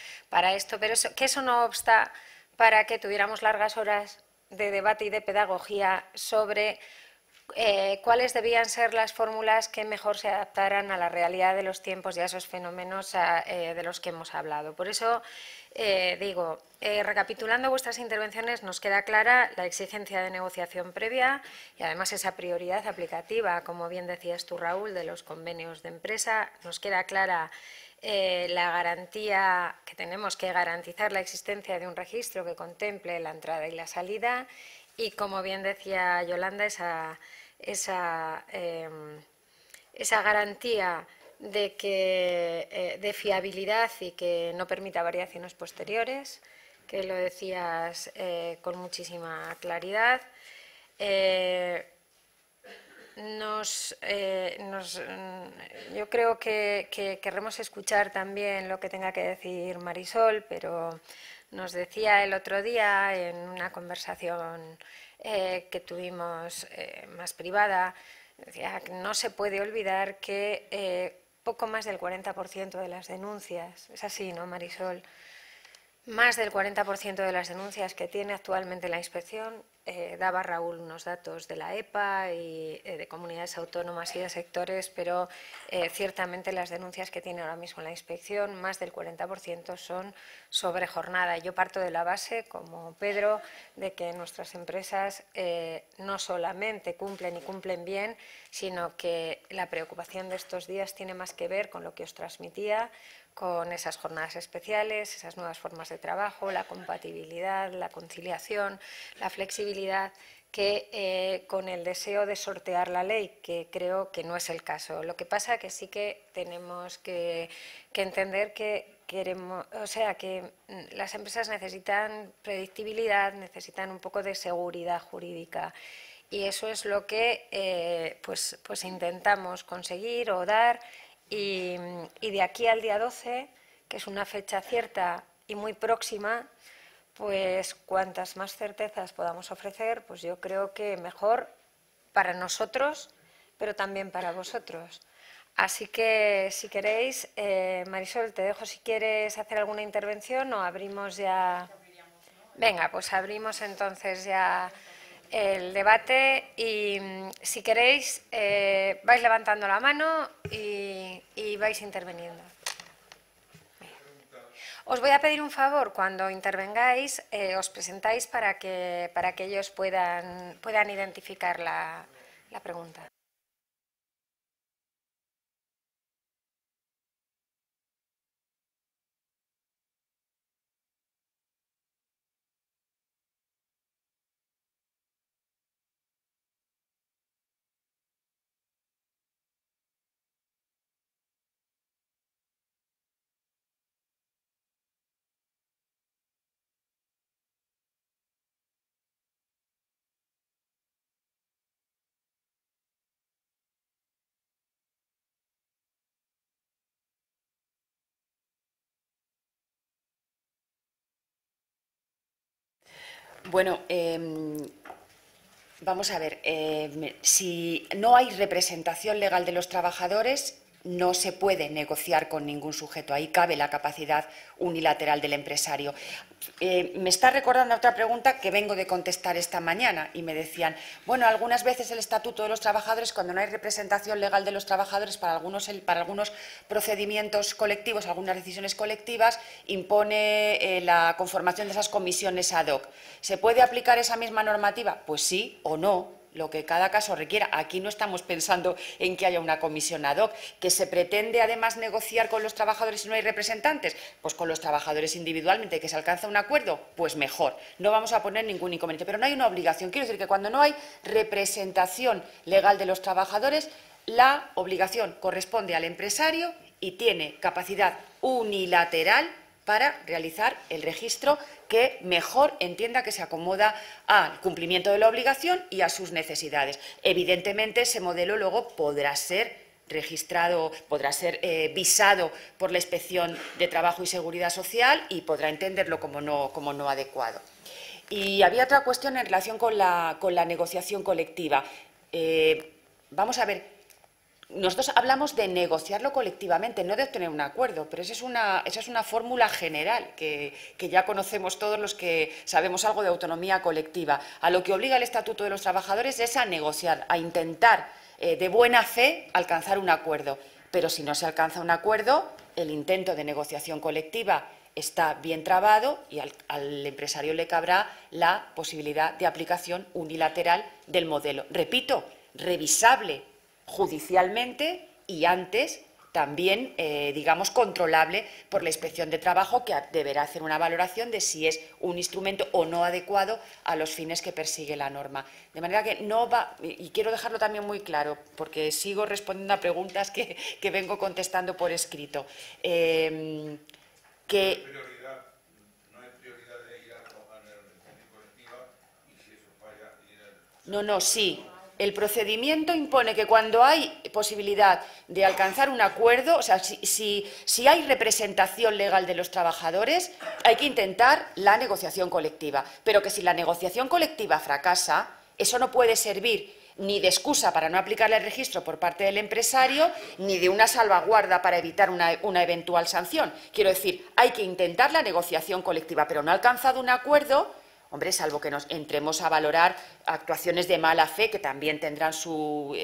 esto, pero que eso no obsta para que tuviéramos largas horas de debate y de pedagogía sobre cuáles debían ser las fórmulas que mejor se adaptaran a la realidad de los tiempos y a esos fenómenos de los que hemos hablado. Por eso digo, recapitulando vuestras intervenciones, nos queda clara la exigencia de negociación previa y además esa prioridad aplicativa, como bien decías tú, Raúl, de los convenios de empresa. Nos queda clara la garantía que tenemos que garantizar la existencia de un registro que contemple la entrada y la salida y, como bien decía Yolanda, esa esa garantía de fiabilidad y que no permita variaciones posteriores, que lo decías con muchísima claridad. Yo creo que querremos escuchar también lo que tenga que decir Marisol, pero nos decía el otro día en una conversación que tuvimos más privada, decía que no se puede olvidar que poco más del 40% de las denuncias, es así, ¿no, Marisol? Más del 40% de las denuncias que tiene actualmente la inspección, daba Raúl unos datos de la EPA y de comunidades autónomas y de sectores, pero ciertamente las denuncias que tiene ahora mismo la inspección, más del 40% son sobre jornada. Yo parto de la base, como Pedro, de que nuestras empresas no solamente cumplen y cumplen bien, sino que la preocupación de estos días tiene más que ver con lo que os transmitía, con esas jornadas especiales, esas nuevas formas de trabajo, la compatibilidad, la conciliación, la flexibilidad, que con el deseo de sortear la ley, que creo que no es el caso. Lo que pasa es que sí que tenemos que entender que que las empresas necesitan predictibilidad, necesitan un poco de seguridad jurídica. Y eso es lo que pues intentamos conseguir o dar. Y de aquí al día 12, que es una fecha cierta y muy próxima, pues cuantas más certezas podamos ofrecer, pues yo creo que mejor para nosotros, pero también para vosotros. Así que, si queréis, Marisol, te dejo si quieres hacer alguna intervención o abrimos ya. Venga, pues abrimos entonces ya el debate y si queréis vais levantando la mano y vais interviniendo. Os voy a pedir un favor, cuando intervengáis os presentáis para que ellos puedan identificar la pregunta. Bueno, vamos a ver, si no hay representación legal de los trabajadores, no se puede negociar con ningún sujeto. Ahí cabe la capacidad unilateral del empresario. Me está recordando otra pregunta que vengo de contestar esta mañana y me decían, bueno, algunas veces el Estatuto de los Trabajadores, cuando no hay representación legal de los trabajadores para algunos procedimientos colectivos, algunas decisiones colectivas, impone la conformación de esas comisiones ad hoc. ¿Se puede aplicar esa misma normativa? Pues sí o no, lo que cada caso requiera. Aquí no estamos pensando en que haya una comisión ad hoc. ¿Que se pretende además negociar con los trabajadores si no hay representantes? Pues con los trabajadores individualmente. ¿Que se alcanza un acuerdo? Pues mejor. No vamos a poner ningún inconveniente. Pero no hay una obligación. Quiero decir que cuando no hay representación legal de los trabajadores, la obligación corresponde al empresario y tiene capacidad unilateral para realizar el registro que mejor entienda que se acomoda al cumplimiento de la obligación y a sus necesidades. Evidentemente, ese modelo luego podrá ser registrado, podrá ser visado por la Inspección de Trabajo y Seguridad Social y podrá entenderlo como no adecuado. Y había otra cuestión en relación con la negociación colectiva. Vamos a ver. Nosotros hablamos de negociarlo colectivamente, no de obtener un acuerdo, pero esa es una fórmula general que ya conocemos todos los que sabemos algo de autonomía colectiva. A lo que obliga el Estatuto de los Trabajadores es a negociar, a intentar de buena fe alcanzar un acuerdo. Pero si no se alcanza un acuerdo, el intento de negociación colectiva está bien trabado y al empresario le cabrá la posibilidad de aplicación unilateral del modelo. Repito, revisable judicialmente y antes también, digamos, controlable por la Inspección de Trabajo, que deberá hacer una valoración de si es un instrumento o no adecuado a los fines que persigue la norma. De manera que no va, y quiero dejarlo también muy claro, porque sigo respondiendo a preguntas que vengo contestando por escrito. No hay prioridad de ir a la negociación colectiva y si eso falla... No, sí. El procedimiento impone que cuando hay posibilidad de alcanzar un acuerdo, o sea, si hay representación legal de los trabajadores, hay que intentar la negociación colectiva. Pero que si la negociación colectiva fracasa, eso no puede servir ni de excusa para no aplicarle el registro por parte del empresario, ni de una salvaguarda para evitar una eventual sanción. Quiero decir, hay que intentar la negociación colectiva, pero no ha alcanzado un acuerdo. Hombre, salvo que nos entremos a valorar actuaciones de mala fe que también tendrán su,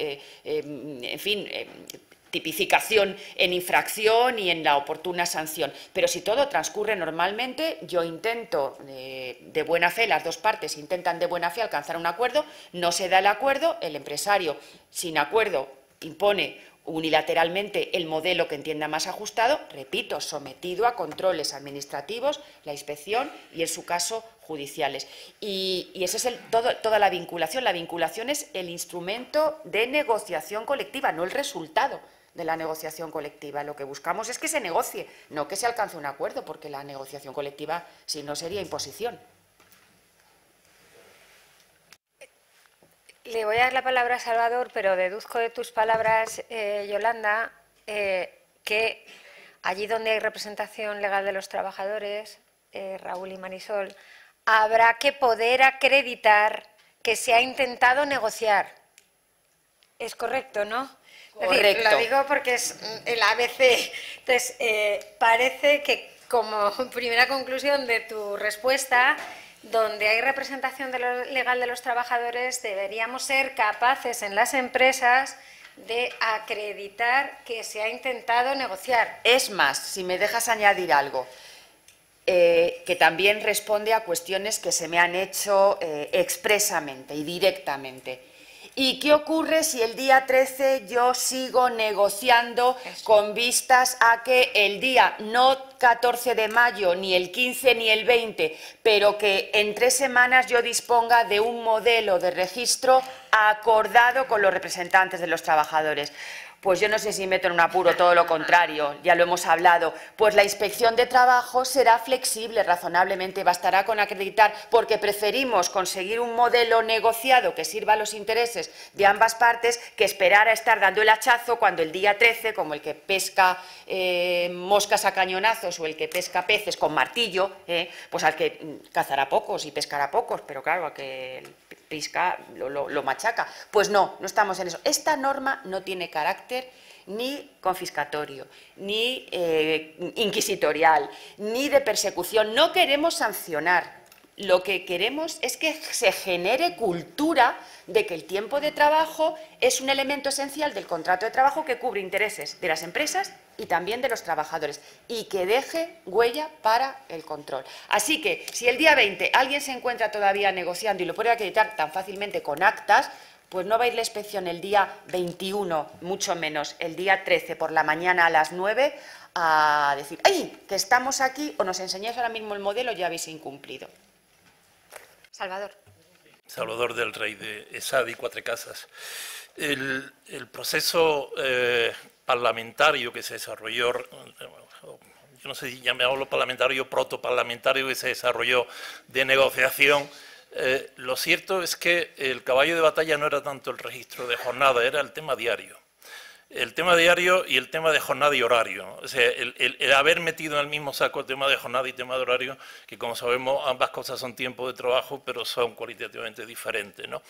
tipificación en infracción y en la oportuna sanción. Pero si todo transcurre normalmente, yo intento de buena fe, las dos partes intentan de buena fe alcanzar un acuerdo, no se da el acuerdo, el empresario sin acuerdo impone unilateralmente el modelo que entienda más ajustado, repito, sometido a controles administrativos, la inspección y, en su caso, judiciales. Y esa es toda la vinculación. La vinculación es el instrumento de negociación colectiva, no el resultado de la negociación colectiva. Lo que buscamos es que se negocie, no que se alcance un acuerdo, porque la negociación colectiva, si no, sería imposición. Le voy a dar la palabra a Salvador, pero deduzco de tus palabras, Yolanda, que allí donde hay representación legal de los trabajadores, Raúl y Marisol, habrá que poder acreditar que se ha intentado negociar. Es correcto, ¿no? Correcto. Lo digo porque es el ABC. Entonces, parece que como primera conclusión de tu respuesta, donde hay representación legal de los trabajadores, deberíamos ser capaces en las empresas de acreditar que se ha intentado negociar. Es más, si me dejas añadir algo, que también responde a cuestiones que se me han hecho expresamente y directamente. ¿Y qué ocurre si el día 13 yo sigo negociando con vistas a que el día, no 14 de mayo, ni el 15 ni el 20, pero que en 3 semanas yo disponga de un modelo de registro acordado con los representantes de los trabajadores? Pues yo no sé si meto en un apuro, todo lo contrario, ya lo hemos hablado. Pues la Inspección de Trabajo será flexible, razonablemente, bastará con acreditar, porque preferimos conseguir un modelo negociado que sirva a los intereses de ambas partes que esperar a estar dando el hachazo cuando el día 13, como el que pesca moscas a cañonazos o el que pesca peces con martillo, pues al que cazará pocos y pescará pocos, pero claro, al que pisca lo machaca. Pues no estamos en eso. Esta norma no tiene carácter ni confiscatorio, ni inquisitorial, ni de persecución. No queremos sancionar. Lo que queremos es que se genere cultura de que el tiempo de trabajo es un elemento esencial del contrato de trabajo que cubre intereses de las empresas y también de los trabajadores y que deje huella para el control. Así que, si el día 20 alguien se encuentra todavía negociando y lo puede acreditar tan fácilmente con actas, pues no va a ir la inspección el día 21, mucho menos el día 13 por la mañana a las 9 a decir, ¡ay!, que estamos aquí o nos enseñáis ahora mismo el modelo y ya habéis incumplido. Salvador. Salvador del Rey, de ESADI, Cuatro Casas. El proceso parlamentario que se desarrolló, yo no sé si llamarlo parlamentario, protoparlamentario que se desarrolló de negociación, lo cierto es que el caballo de batalla no era tanto el registro de jornada, era el tema diario. El tema diario y el tema de jornada y horario, ¿no? O sea, el haber metido en el mismo saco el tema de jornada y tema de horario, que como sabemos ambas cosas son tiempo de trabajo, pero son cualitativamente diferentes, ¿no?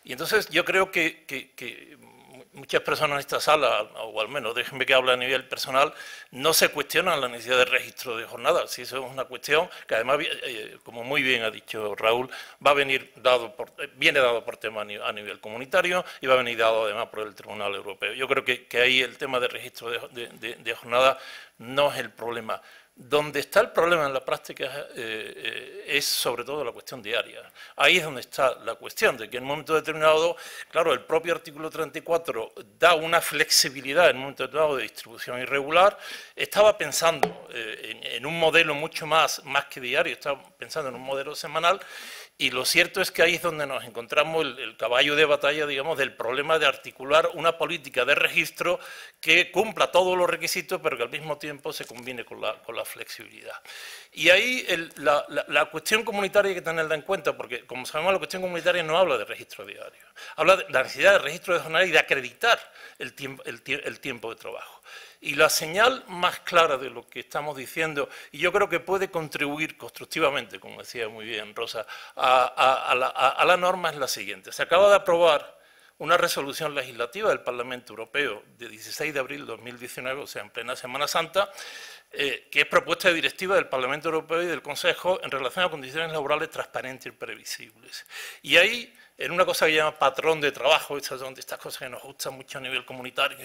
Y entonces yo creo que muchas personas en esta sala, o al menos déjenme que hable a nivel personal, no se cuestionan la necesidad de registro de jornada. Si eso es una cuestión que además, como muy bien ha dicho Raúl, va a venir viene dado por tema a nivel comunitario y va a venir dado además por el Tribunal Europeo. Yo creo que ahí el tema de registro de jornada no es el problema. Donde está el problema en la práctica es sobre todo la cuestión diaria. Ahí es donde está la cuestión, de que en un momento determinado, claro, el propio artículo 34 da una flexibilidad en un momento determinado de distribución irregular. Estaba pensando en un modelo mucho más que diario, estaba pensando en un modelo semanal, y lo cierto es que ahí es donde nos encontramos el caballo de batalla, digamos, del problema de articular una política de registro que cumpla todos los requisitos, pero que al mismo tiempo se combine con la flexibilidad. Y ahí la cuestión comunitaria hay que tenerla en cuenta, porque, como sabemos, la cuestión comunitaria no habla de registro diario, habla de la necesidad de registro de jornada y de acreditar el tiempo de trabajo. Y la señal más clara de lo que estamos diciendo, y yo creo que puede contribuir constructivamente, como decía muy bien Rosa, a la norma es la siguiente. Se acaba de aprobar una resolución legislativa del Parlamento Europeo de 16 de abril de 2019, o sea, en plena Semana Santa, que es propuesta de directiva del Parlamento Europeo y del Consejo en relación a condiciones laborales transparentes y previsibles. Y ahí, en una cosa que llama patrón de trabajo, estas son de estas cosas que nos gustan mucho a nivel comunitario,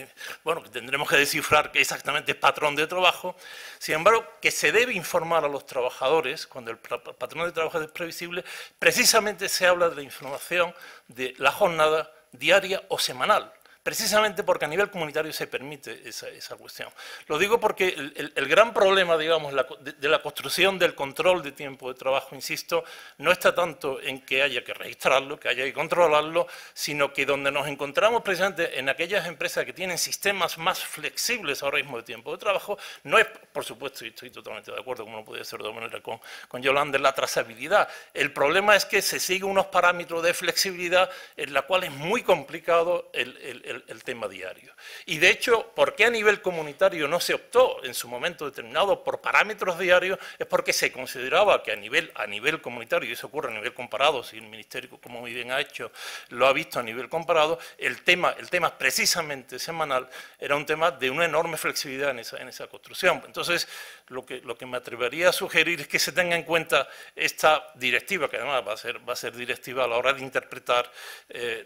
bueno, que tendremos que descifrar qué exactamente es patrón de trabajo. Sin embargo, que se debe informar a los trabajadores, cuando el patrón de trabajo es previsible, precisamente se habla de la información de la jornada diaria o semanal, precisamente porque a nivel comunitario se permite esa cuestión. Lo digo porque el gran problema, digamos, de la construcción del control de tiempo de trabajo, insisto, no está tanto en que haya que registrarlo, que haya que controlarlo, sino que donde nos encontramos precisamente en aquellas empresas que tienen sistemas más flexibles ahora mismo de tiempo de trabajo, no es, por supuesto, y estoy totalmente de acuerdo, como no podía ser de otra manera con Yolanda, la trazabilidad. El problema es que se siguen unos parámetros de flexibilidad en la cual es muy complicado el tema diario. Y de hecho, ¿por qué a nivel comunitario no se optó en su momento determinado por parámetros diarios? Es porque se consideraba que a nivel comunitario, y eso ocurre a nivel comparado, si el Ministerio, como muy bien ha hecho, lo ha visto a nivel comparado, el tema precisamente semanal era un tema de una enorme flexibilidad en esa construcción. Entonces, lo que me atrevería a sugerir es que se tenga en cuenta esta directiva, que además va a ser directiva a la hora de interpretar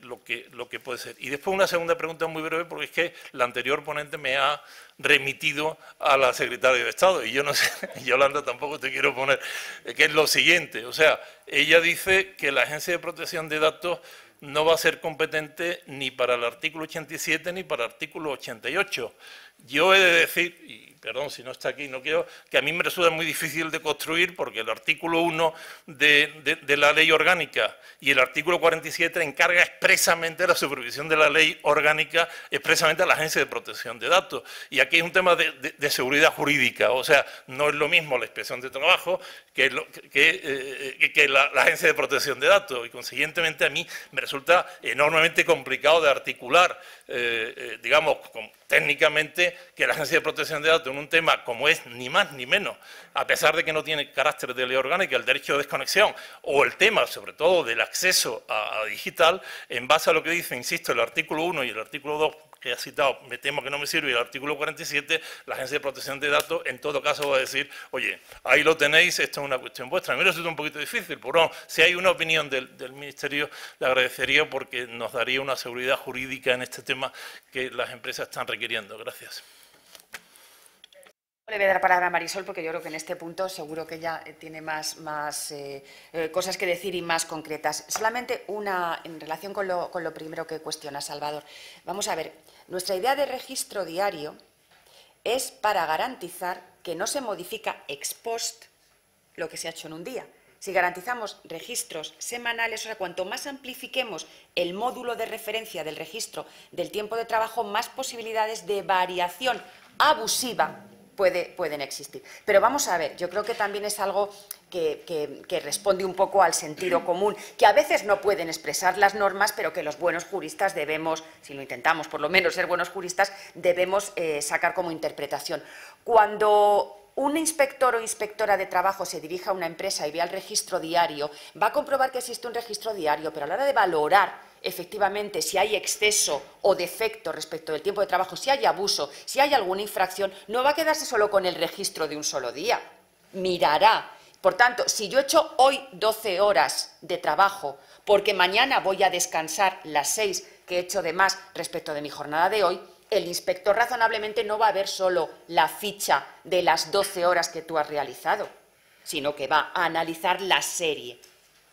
lo que puede ser. Y después una segunda pregunta muy breve, porque es que la anterior ponente me ha remitido a la secretaria de Estado, y yo no sé, Yolanda, tampoco te quiero poner, que es lo siguiente, o sea, ella dice que la Agencia de Protección de Datos no va a ser competente ni para el artículo 87 ni para el artículo 88. Yo he de decir, y perdón si no está aquí, no quiero, que a mí me resulta muy difícil de construir porque el artículo 1 de la ley orgánica y el artículo 47 encarga expresamente la supervisión de la ley orgánica expresamente a la Agencia de Protección de Datos. Y aquí es un tema de seguridad jurídica, o sea, no es lo mismo la Inspección de Trabajo que la Agencia de Protección de Datos, y consiguientemente a mí me resulta enormemente complicado de articular, digamos, técnicamente, que la Agencia de Protección de Datos en un tema como es ni más ni menos, a pesar de que no tiene carácter de ley orgánica, el derecho de desconexión, o el tema, sobre todo, del acceso a digital, en base a lo que dice, insisto, el artículo 1 y el artículo 2, que ha citado, me temo que no me sirve, y el artículo 47, la Agencia de Protección de Datos, en todo caso va a decir, oye, ahí lo tenéis, esto es una cuestión vuestra. A mí me resulta un poquito difícil, pero no, si hay una opinión del Ministerio, le agradecería porque nos daría una seguridad jurídica en este tema que las empresas están requiriendo. Gracias. Le voy a dar palabra a Marisol porque yo creo que en este punto seguro que ella tiene más cosas que decir y más concretas. Solamente una en relación con lo primero que cuestiona Salvador. Vamos a ver, nuestra idea de registro diario es para garantizar que no se modifica ex post lo que se ha hecho en un día. Si garantizamos registros semanales, o sea, cuanto más amplifiquemos el módulo de referencia del registro del tiempo de trabajo, más posibilidades de variación abusiva pueden existir. Pero vamos a ver, yo creo que también es algo que responde un poco al sentido común, que a veces no pueden expresar las normas, pero que los buenos juristas debemos, si lo intentamos por lo menos ser buenos juristas, debemos sacar como interpretación. Cuando un inspector o inspectora de trabajo se dirige a una empresa y ve el registro diario, va a comprobar que existe un registro diario, pero a la hora de valorar efectivamente si hay exceso o defecto respecto del tiempo de trabajo, si hay abuso, si hay alguna infracción, no va a quedarse solo con el registro de un solo día, mirará. Por tanto, si yo he hecho hoy 12 horas de trabajo porque mañana voy a descansar las 6 que he hecho de más respecto de mi jornada de hoy, el inspector razonablemente no va a ver solo la ficha de las 12 horas que tú has realizado, sino que va a analizar la serie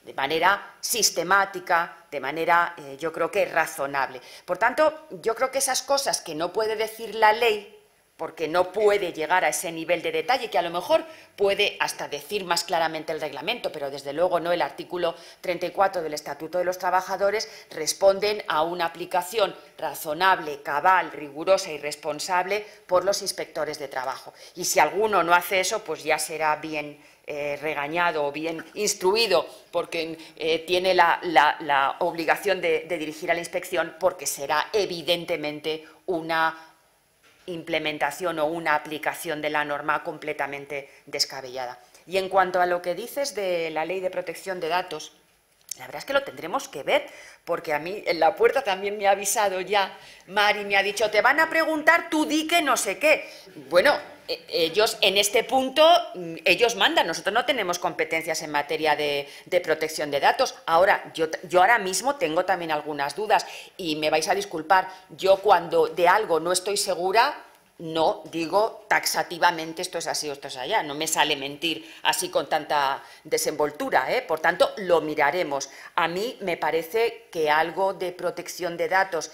de manera sistemática, de manera, yo creo que razonable. Por tanto, yo creo que esas cosas que no puede decir la ley, porque no puede llegar a ese nivel de detalle, que a lo mejor puede hasta decir más claramente el reglamento, pero desde luego no el artículo 34 del Estatuto de los Trabajadores, responden a una aplicación razonable, cabal, rigurosa y responsable por los inspectores de trabajo. Y si alguno no hace eso, pues ya será bien regañado o bien instruido porque tiene la obligación de dirigir a la inspección, porque será evidentemente una implementación o una aplicación de la norma completamente descabellada. Y en cuanto a lo que dices de la Ley de Protección de Datos, la verdad es que lo tendremos que ver, porque a mí en la puerta también me ha avisado ya Mari, me ha dicho, te van a preguntar, tú di que no sé qué. Bueno, ellos en este punto, ellos mandan, nosotros no tenemos competencias en materia de protección de datos. Ahora, yo ahora mismo tengo también algunas dudas y me vais a disculpar, yo cuando de algo no estoy segura, no digo taxativamente esto es así o esto es allá, no me sale mentir así con tanta desenvoltura, Por tanto, lo miraremos. A mí me parece que algo de protección de datos,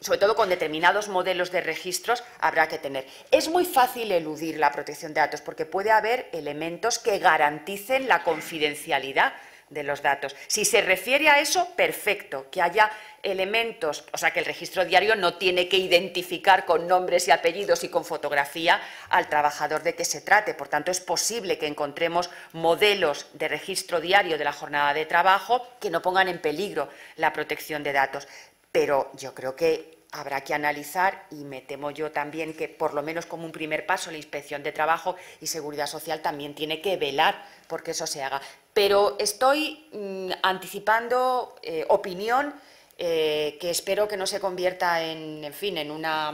sobre todo con determinados modelos de registros, habrá que tener. Es muy fácil eludir la protección de datos porque puede haber elementos que garanticen la confidencialidad de los datos. Si se refiere a eso, perfecto, que haya elementos, o sea, que el registro diario no tiene que identificar con nombres y apellidos y con fotografía al trabajador de que se trate. Por tanto, es posible que encontremos modelos de registro diario de la jornada de trabajo que no pongan en peligro la protección de datos. Pero yo creo que habrá que analizar, y me temo yo también que por lo menos como un primer paso la Inspección de Trabajo y Seguridad Social también tiene que velar porque eso se haga. Pero estoy anticipando opinión que espero que no se convierta en fin, en una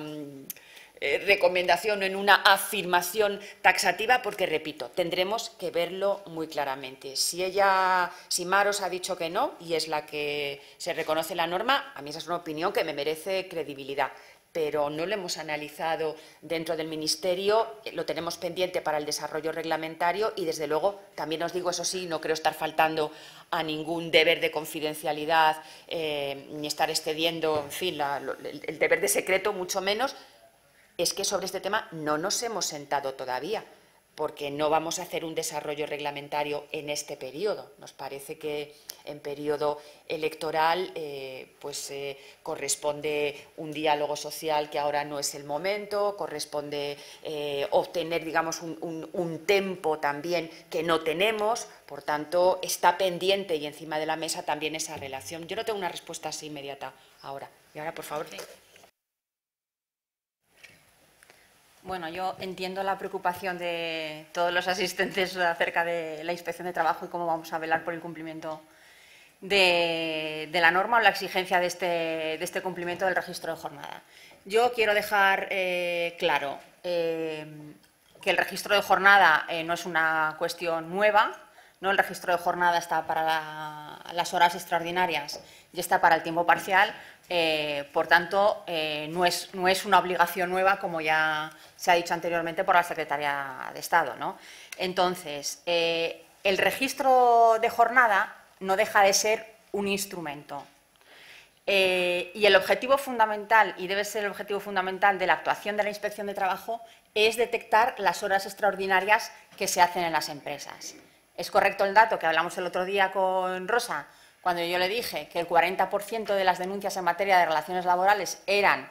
recomendación o en una afirmación taxativa, porque, repito, tendremos que verlo muy claramente. Si Maros ha dicho que no y es la que se reconoce la norma, a mí esa es una opinión que me merece credibilidad, pero no lo hemos analizado dentro del Ministerio, lo tenemos pendiente para el desarrollo reglamentario y, desde luego, también os digo, eso sí, no creo estar faltando a ningún deber de confidencialidad ni estar excediendo, en fin, el deber de secreto, mucho menos. Es que sobre este tema no nos hemos sentado todavía, porque no vamos a hacer un desarrollo reglamentario en este periodo. Nos parece que en periodo electoral corresponde un diálogo social que ahora no es el momento, corresponde obtener, digamos, un tempo también que no tenemos. Por tanto, está pendiente y encima de la mesa también esa relación. Yo no tengo una respuesta así inmediata ahora. Y ahora, por favor. Bueno, yo entiendo la preocupación de todos los asistentes acerca de la Inspección de Trabajo y cómo vamos a velar por el cumplimiento de la norma o la exigencia de este cumplimiento del registro de jornada. Yo quiero dejar claro que el registro de jornada no es una cuestión nueva, ¿no? El registro de jornada está para las horas extraordinarias y está para el tiempo parcial. Por tanto, no es una obligación nueva, como ya se ha dicho anteriormente por la Secretaría de Estado, ¿no? Entonces, el registro de jornada no deja de ser un instrumento. Y el objetivo fundamental, y debe ser el objetivo fundamental de la actuación de la Inspección de Trabajo, es detectar las horas extraordinarias que se hacen en las empresas. Es correcto el dato que hablamos el otro día con Rosa, cuando yo le dije que el 40% de las denuncias en materia de relaciones laborales eran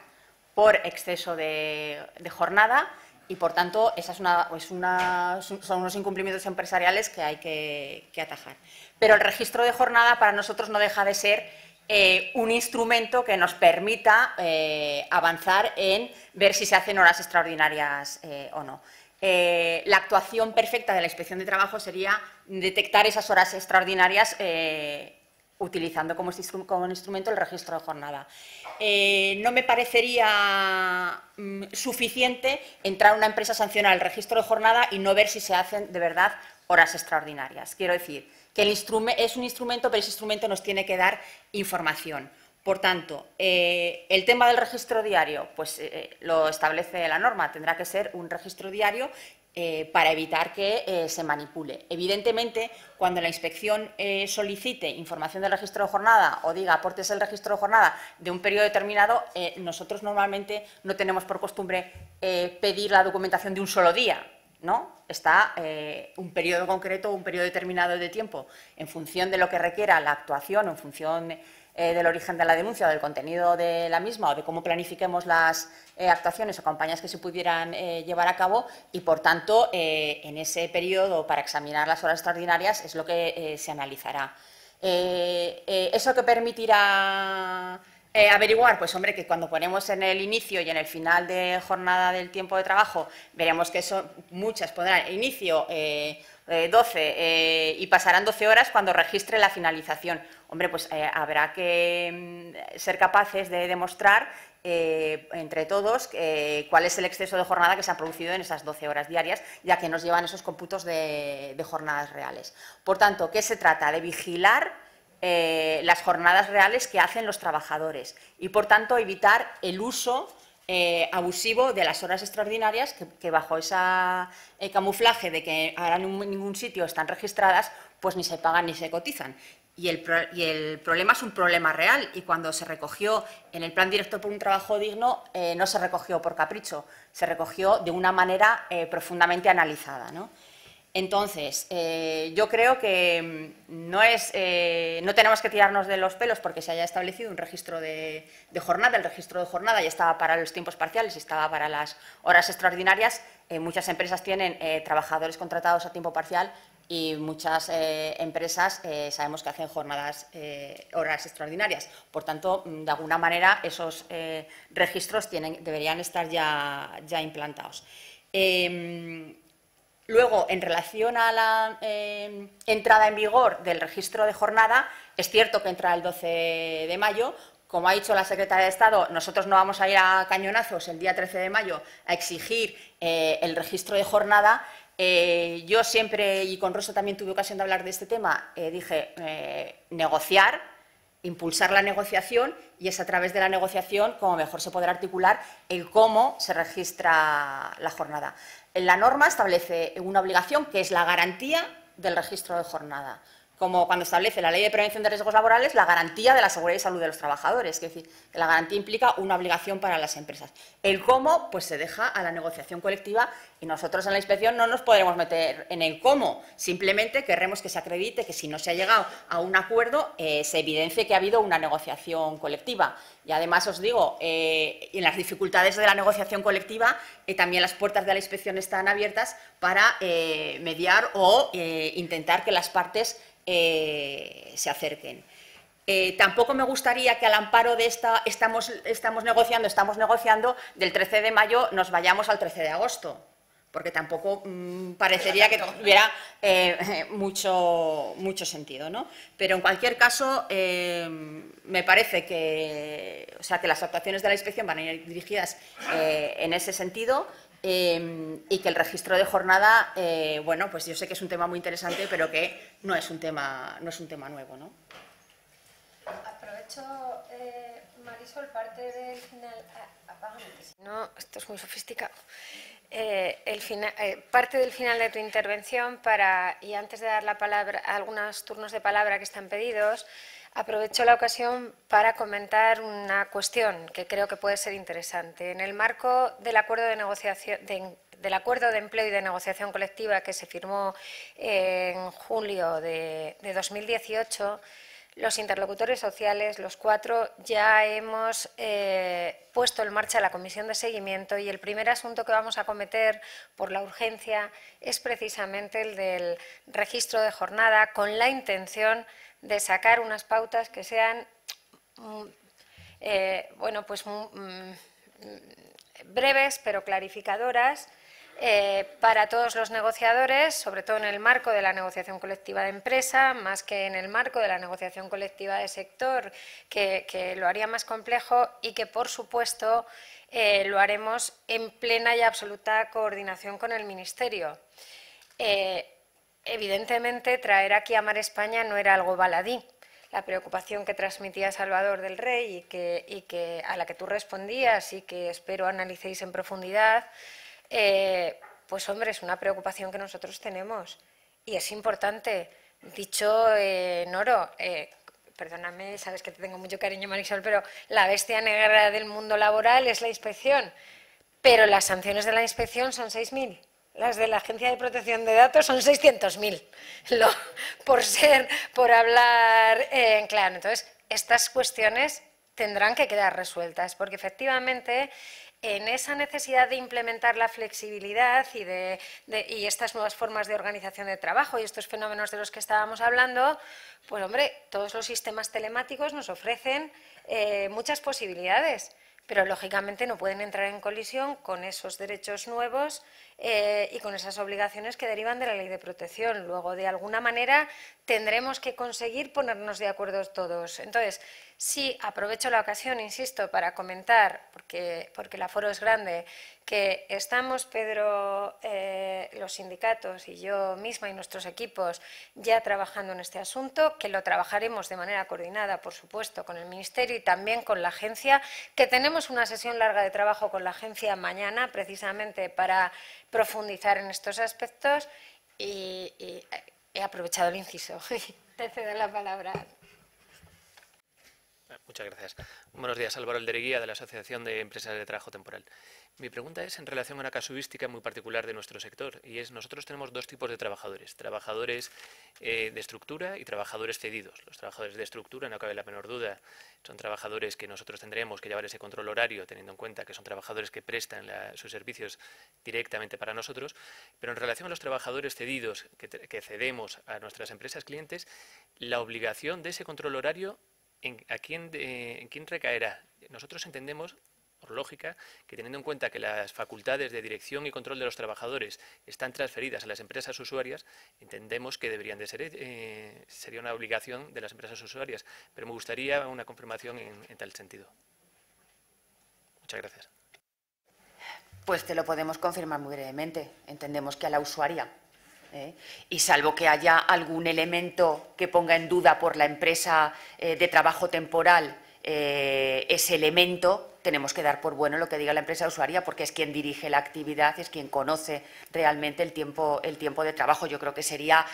por exceso de jornada y, por tanto, son unos incumplimientos empresariales que hay que atajar. Pero el registro de jornada para nosotros no deja de ser un instrumento que nos permita avanzar en ver si se hacen horas extraordinarias o no. La actuación perfecta de la Inspección de Trabajo sería detectar esas horas extraordinarias utilizando como instrumento el registro de jornada. No me parecería suficiente entrar a una empresa a sancionar el registro de jornada y no ver si se hacen de verdad horas extraordinarias. Quiero decir que es un instrumento, pero ese instrumento nos tiene que dar información. Por tanto, el tema del registro diario, pues lo establece la norma, tendrá que ser un registro diario para evitar que se manipule. Evidentemente, cuando la inspección solicite información del registro de jornada o diga aportes el registro de jornada de un periodo determinado, nosotros normalmente no tenemos por costumbre pedir la documentación de un solo día, ¿no? Está un periodo concreto, un periodo determinado de tiempo, en función de lo que requiera la actuación, en función del origen de la denuncia o del contenido de la misma o de cómo planifiquemos las actuaciones o campañas que se pudieran llevar a cabo y, por tanto, en ese periodo para examinar las horas extraordinarias es lo que se analizará. ¿Eso qué permitirá averiguar? Pues, hombre, que cuando ponemos en el inicio y en el final de jornada del tiempo de trabajo, veremos que son muchas, pondrán inicio 12 y pasarán 12 horas cuando registre la finalización. Hombre, pues habrá que ser capaces de demostrar entre todos cuál es el exceso de jornada que se ha producido en esas 12 horas diarias, ya que nos llevan esos cómputos de jornadas reales. Por tanto, ¿qué se trata? De vigilar las jornadas reales que hacen los trabajadores y, por tanto, evitar el uso abusivo de las horas extraordinarias que bajo ese camuflaje de que ahora en ningún sitio están registradas, pues ni se pagan ni se cotizan. Y el problema es un problema real, y cuando se recogió en el Plan Director por un Trabajo Digno no se recogió por capricho, se recogió de una manera profundamente analizada, ¿no? Entonces, yo creo que no tenemos que tirarnos de los pelos porque se haya establecido un registro de jornada. El registro de jornada ya estaba para los tiempos parciales y estaba para las horas extraordinarias. Muchas empresas tienen trabajadores contratados a tiempo parcial y muchas empresas sabemos que hacen horas extraordinarias. Por tanto, de alguna manera, esos registros deberían estar ya implantados. Luego, en relación a la entrada en vigor del registro de jornada, es cierto que entra el 12 de mayo. Como ha dicho la secretaria de Estado, nosotros no vamos a ir a cañonazos el día 13 de mayo a exigir el registro de jornada. Yo siempre, y con Rosa también tuve ocasión de hablar de este tema, dije negociar, impulsar la negociación, y es a través de la negociación como mejor se podrá articular el cómo se registra la jornada. La norma establece una obligación que es la garantía del registro de jornada, como cuando establece la Ley de Prevención de Riesgos Laborales la garantía de la seguridad y salud de los trabajadores. Es decir, que la garantía implica una obligación para las empresas. El cómo, pues se deja a la negociación colectiva, y nosotros en la inspección no nos podremos meter en el cómo. Simplemente querremos que se acredite que si no se ha llegado a un acuerdo, se evidencie que ha habido una negociación colectiva. Y además os digo, en las dificultades de la negociación colectiva, también las puertas de la inspección están abiertas para mediar o intentar que las partes se acerquen. Tampoco me gustaría que al amparo de estamos negociando, del 13 de mayo nos vayamos al 13 de agosto, porque tampoco parecería que tuviera mucho sentido, ¿no? Pero en cualquier caso, me parece que las actuaciones de la inspección van a ir dirigidas en ese sentido. Y que el registro de jornada, bueno, pues yo sé que es un tema muy interesante, pero que no es un tema nuevo, ¿no? Aprovecho, Marisol, parte del final. Apágame, que si no, esto es muy sofisticado. Parte del final de tu intervención y antes de dar la palabra a algunos turnos de palabra que están pedidos, aprovecho la ocasión para comentar una cuestión que creo que puede ser interesante. En el marco del acuerdo de negociación, del acuerdo de empleo y de negociación colectiva que se firmó en julio de 2018, los interlocutores sociales, los 4, ya hemos puesto en marcha la comisión de seguimiento, y el primer asunto que vamos a acometer por la urgencia es precisamente el del registro de jornada, con la intención de sacar unas pautas que sean breves pero clarificadoras para todos los negociadores, sobre todo en el marco de la negociación colectiva de empresa, más que en el marco de la negociación colectiva de sector, que lo haría más complejo, y que, por supuesto, lo haremos en plena y absoluta coordinación con el Ministerio. Evidentemente, traer aquí a Mar España no era algo baladí. la preocupación que transmitía Salvador del Rey y que a la que tú respondías y que espero analicéis en profundidad, pues hombre, es una preocupación que nosotros tenemos y es importante. Dicho en oro, perdóname, sabes que te tengo mucho cariño, Marisol, pero la bestia negra del mundo laboral es la inspección, pero las sanciones de la inspección son 6.000. Las de la Agencia de Protección de Datos son 600.000, por hablar en claro. Entonces, estas cuestiones tendrán que quedar resueltas, porque efectivamente en esa necesidad de implementar la flexibilidad y estas nuevas formas de organización de trabajo y estos fenómenos de los que estábamos hablando, pues hombre, todos los sistemas telemáticos nos ofrecen muchas posibilidades, pero lógicamente no pueden entrar en colisión con esos derechos nuevos y con esas obligaciones que derivan de la ley de protección. Luego, de alguna manera, tendremos que conseguir ponernos de acuerdo todos. Entonces, sí, aprovecho la ocasión, insisto, para comentar, porque el aforo es grande, que estamos, Pedro, los sindicatos y yo misma y nuestros equipos ya trabajando en este asunto, que lo trabajaremos de manera coordinada, por supuesto, con el Ministerio y también con la agencia, que tenemos una sesión larga de trabajo con la agencia mañana, precisamente para profundizar en estos aspectos y he aprovechado el inciso. Te cedo la palabra. Muchas gracias. Buenos días, Álvaro Aldereguía, de la Asociación de Empresas de Trabajo Temporal. Mi pregunta es en relación a una casuística muy particular de nuestro sector, y es: nosotros tenemos dos tipos de trabajadores de estructura y trabajadores cedidos. Los trabajadores de estructura, no cabe la menor duda, son trabajadores que nosotros tendremos que llevar ese control horario, teniendo en cuenta que son trabajadores que prestan sus servicios directamente para nosotros, pero en relación a los trabajadores cedidos que cedemos a nuestras empresas clientes, la obligación de ese control horario, ¿en quién recaerá? Nosotros entendemos, por lógica, que teniendo en cuenta que las facultades de dirección y control de los trabajadores están transferidas a las empresas usuarias, entendemos que deberían de ser, sería una obligación de las empresas usuarias, pero me gustaría una confirmación en tal sentido. Muchas gracias. Pues te lo podemos confirmar muy brevemente. Entendemos que a la usuaria. Y salvo que haya algún elemento que ponga en duda por la empresa de trabajo temporal ese elemento, tenemos que dar por bueno lo que diga la empresa usuaria, porque es quien dirige la actividad, es quien conoce realmente el tiempo de trabajo. Yo creo que sería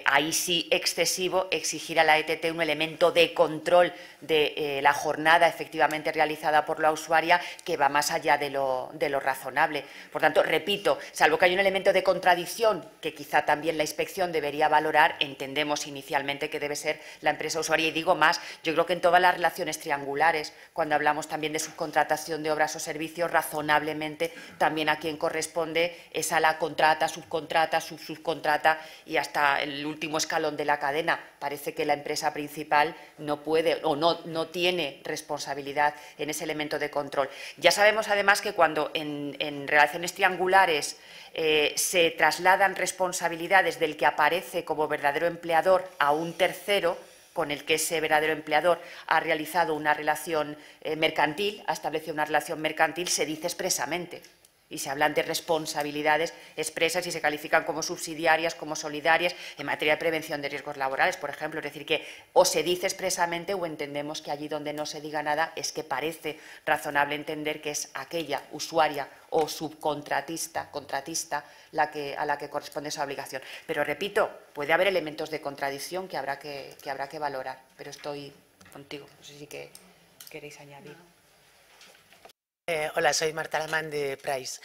ahí sí excesivo exigir a la ETT un elemento de control de la jornada efectivamente realizada por la usuaria que va más allá de lo razonable. Por tanto, repito, salvo que haya un elemento de contradicción que quizá también la inspección debería valorar, entendemos inicialmente que debe ser la empresa usuaria. Y digo más, yo creo que en todas las relaciones triangulares, cuando hablamos también de subcontratación de obras o servicios, razonablemente también a quien corresponde es a la contrata, subcontrata, subcontrata y hasta el último escalón de la cadena. Parece que la empresa principal no puede o no tiene responsabilidad en ese elemento de control. Ya sabemos además que cuando en relaciones triangulares se trasladan responsabilidades del que aparece como verdadero empleador a un tercero, con el que ese verdadero empleador ha realizado una relación mercantil, ha establecido una relación mercantil, se dice expresamente. Y se hablan de responsabilidades expresas y se califican como subsidiarias, como solidarias, en materia de prevención de riesgos laborales, por ejemplo. Es decir, que o se dice expresamente o entendemos que allí donde no se diga nada es que parece razonable entender que es aquella usuaria o subcontratista, contratista, a la que corresponde esa obligación. Pero repito, puede haber elementos de contradicción que habrá que valorar, pero estoy contigo. No sé si queréis añadir. Hola, soy Marta Alamán de Price.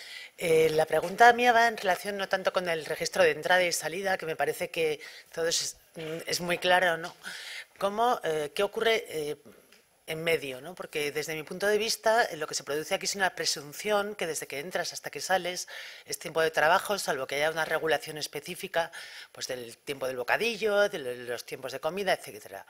La pregunta mía va en relación no tanto con el registro de entrada y salida, que me parece que todo es muy claro, ¿no? ¿Qué ocurre en medio, ¿no? Porque desde mi punto de vista lo que se produce aquí es una presunción que desde que entras hasta que sales es tiempo de trabajo, salvo que haya una regulación específica pues del tiempo del bocadillo, de los tiempos de comida, etcétera.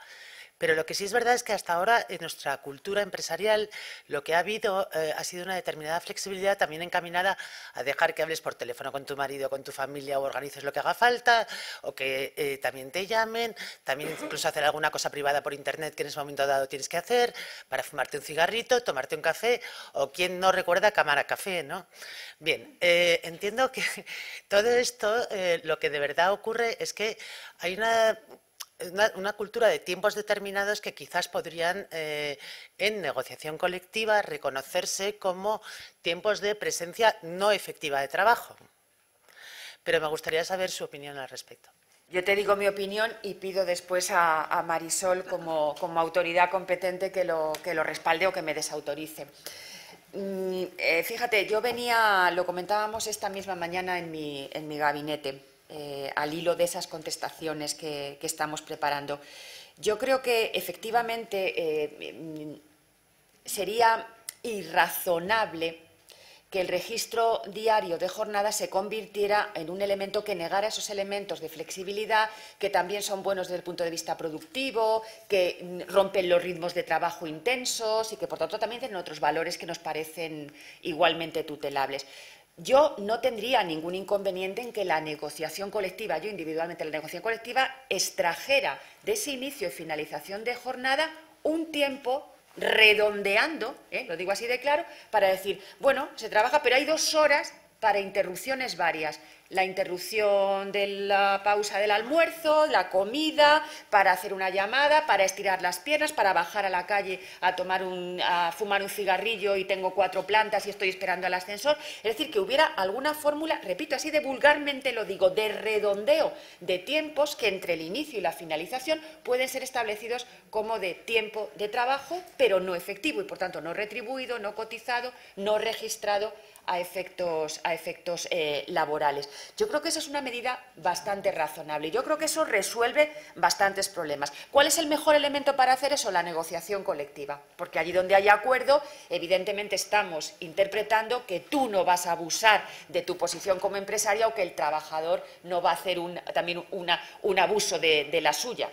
Pero lo que sí es verdad es que hasta ahora en nuestra cultura empresarial lo que ha habido ha sido una determinada flexibilidad también encaminada a dejar que hables por teléfono con tu marido, con tu familia o organices lo que haga falta, o que también te llamen, también incluso hacer alguna cosa privada por internet que en ese momento dado tienes que hacer para fumarte un cigarrito, tomarte un café, o quien no recuerda cámara café, ¿no? Bien, entiendo que todo esto lo que de verdad ocurre es que hay una una cultura de tiempos determinados que quizás podrían, en negociación colectiva, reconocerse como tiempos de presencia no efectiva de trabajo. Pero me gustaría saber su opinión al respecto. Yo te digo mi opinión y pido después a Marisol como autoridad competente que lo respalde o que me desautorice. Fíjate, yo venía, lo comentábamos esta misma mañana en mi gabinete, al hilo de esas contestaciones que estamos preparando. Yo creo que efectivamente sería irrazonable que el registro diario de jornada se convirtiera en un elemento que negara esos elementos de flexibilidad que también son buenos desde el punto de vista productivo, que rompen los ritmos de trabajo intensos y que por tanto también tienen otros valores que nos parecen igualmente tutelables. Yo no tendría ningún inconveniente en que la negociación colectiva, yo individualmente la negociación colectiva, extrajera de ese inicio y finalización de jornada un tiempo redondeando, lo digo así de claro, para decir, bueno, se trabaja, pero hay 2 horas para interrupciones varias. La interrupción de la pausa del almuerzo, la comida, para hacer una llamada, para estirar las piernas, para bajar a la calle a fumar un cigarrillo y tengo 4 plantas y estoy esperando al ascensor. Es decir, que hubiera alguna fórmula, repito, así de vulgarmente lo digo, de redondeo de tiempos que entre el inicio y la finalización pueden ser establecidos como de tiempo de trabajo, pero no efectivo y, por tanto, no retribuido, no cotizado, no registrado a efectos laborales. Yo creo que esa es una medida bastante razonable. Yo creo que eso resuelve bastantes problemas. ¿Cuál es el mejor elemento para hacer eso? La negociación colectiva. Porque allí donde hay acuerdo, evidentemente estamos interpretando que tú no vas a abusar de tu posición como empresaria o que el trabajador no va a hacer también un abuso de la suya.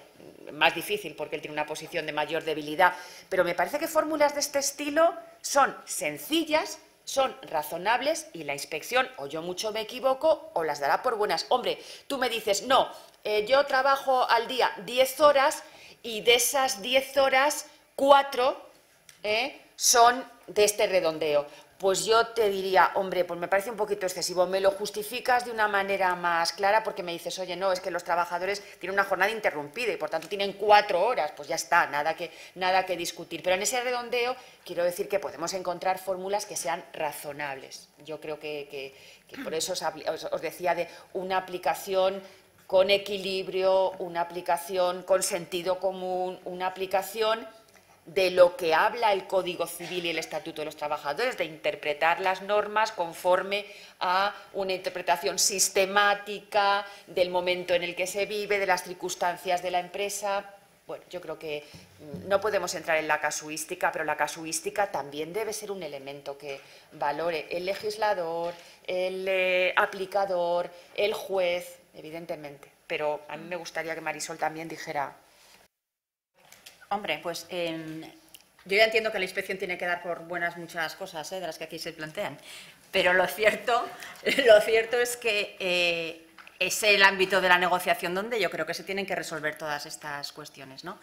Más difícil porque él tiene una posición de mayor debilidad. Pero me parece que fórmulas de este estilo son sencillas, son razonables y la inspección, o yo mucho me equivoco, o las dará por buenas. Hombre, tú me dices, no, yo trabajo al día 10 horas y de esas 10 horas, 4 son de este redondeo. Pues yo te diría, hombre, pues me parece un poquito excesivo, me lo justificas de una manera más clara porque me dices, oye, no, es que los trabajadores tienen una jornada interrumpida y por tanto tienen 4 horas, pues ya está, nada que discutir. Pero en ese redondeo quiero decir que podemos encontrar fórmulas que sean razonables. Yo creo que por eso os decía de una aplicación con equilibrio, una aplicación con sentido común, una aplicación de lo que habla el Código Civil y el Estatuto de los Trabajadores, de interpretar las normas conforme a una interpretación sistemática del momento en el que se vive, de las circunstancias de la empresa. Bueno, yo creo que no podemos entrar en la casuística, pero la casuística también debe ser un elemento que valore el legislador, el aplicador, el juez, evidentemente. Pero a mí me gustaría que Marisol también dijera. Hombre, pues yo ya entiendo que la inspección tiene que dar por buenas muchas cosas de las que aquí se plantean, pero lo cierto es que es el ámbito de la negociación donde yo creo que se tienen que resolver todas estas cuestiones, ¿no?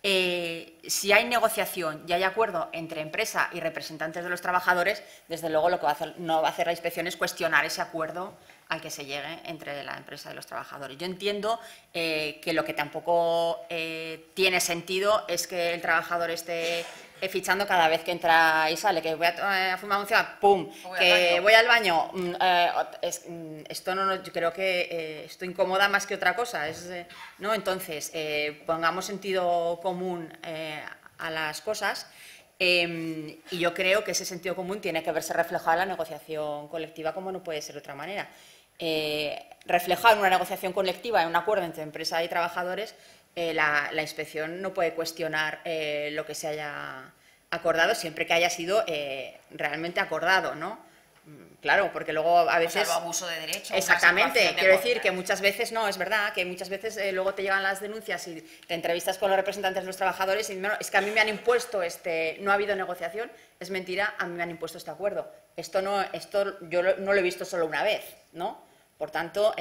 Si hay negociación y hay acuerdo entre empresa y representantes de los trabajadores, desde luego lo que no va a hacer la inspección es cuestionar ese acuerdo al que se llegue entre la empresa y los trabajadores. Yo entiendo que lo que tampoco tiene sentido es que el trabajador esté fichando cada vez que entra y sale, que voy a fumar un cigarro, ¡pum!, voy al baño. Esto no, yo creo que esto incomoda más que otra cosa, ¿no? Entonces, pongamos sentido común a las cosas. Y yo creo que ese sentido común tiene que verse reflejado en la negociación colectiva, como no puede ser de otra manera. Reflejado en una negociación colectiva, en un acuerdo entre empresa y trabajadores, la inspección no puede cuestionar lo que se haya acordado siempre que haya sido realmente acordado, ¿no? Claro, porque luego a veces... O sea, abuso de derechos. Exactamente, quiero decir que muchas veces, no, es verdad, que muchas veces luego te llegan las denuncias y te entrevistas con los representantes de los trabajadores y bueno, es que a mí me han impuesto no ha habido negociación, es mentira, a mí me han impuesto este acuerdo. Esto yo no lo he visto solo una vez, ¿no? Por tanto,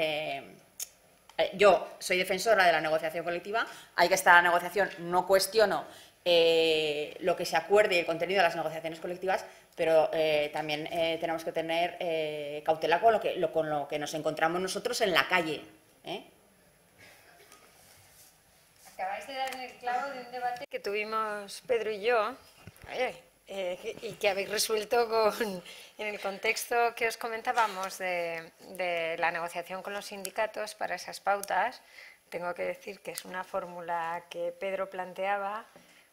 yo soy defensora de la negociación colectiva, hay que estar a la negociación, no cuestiono lo que se acuerde y el contenido de las negociaciones colectivas, pero también tenemos que tener cautela con lo que nos encontramos nosotros en la calle. Acabáis de dar en el clavo de un debate que tuvimos Pedro y yo, y que habéis resuelto en el contexto que os comentábamos de la negociación con los sindicatos para esas pautas. Tengo que decir que es una fórmula que Pedro planteaba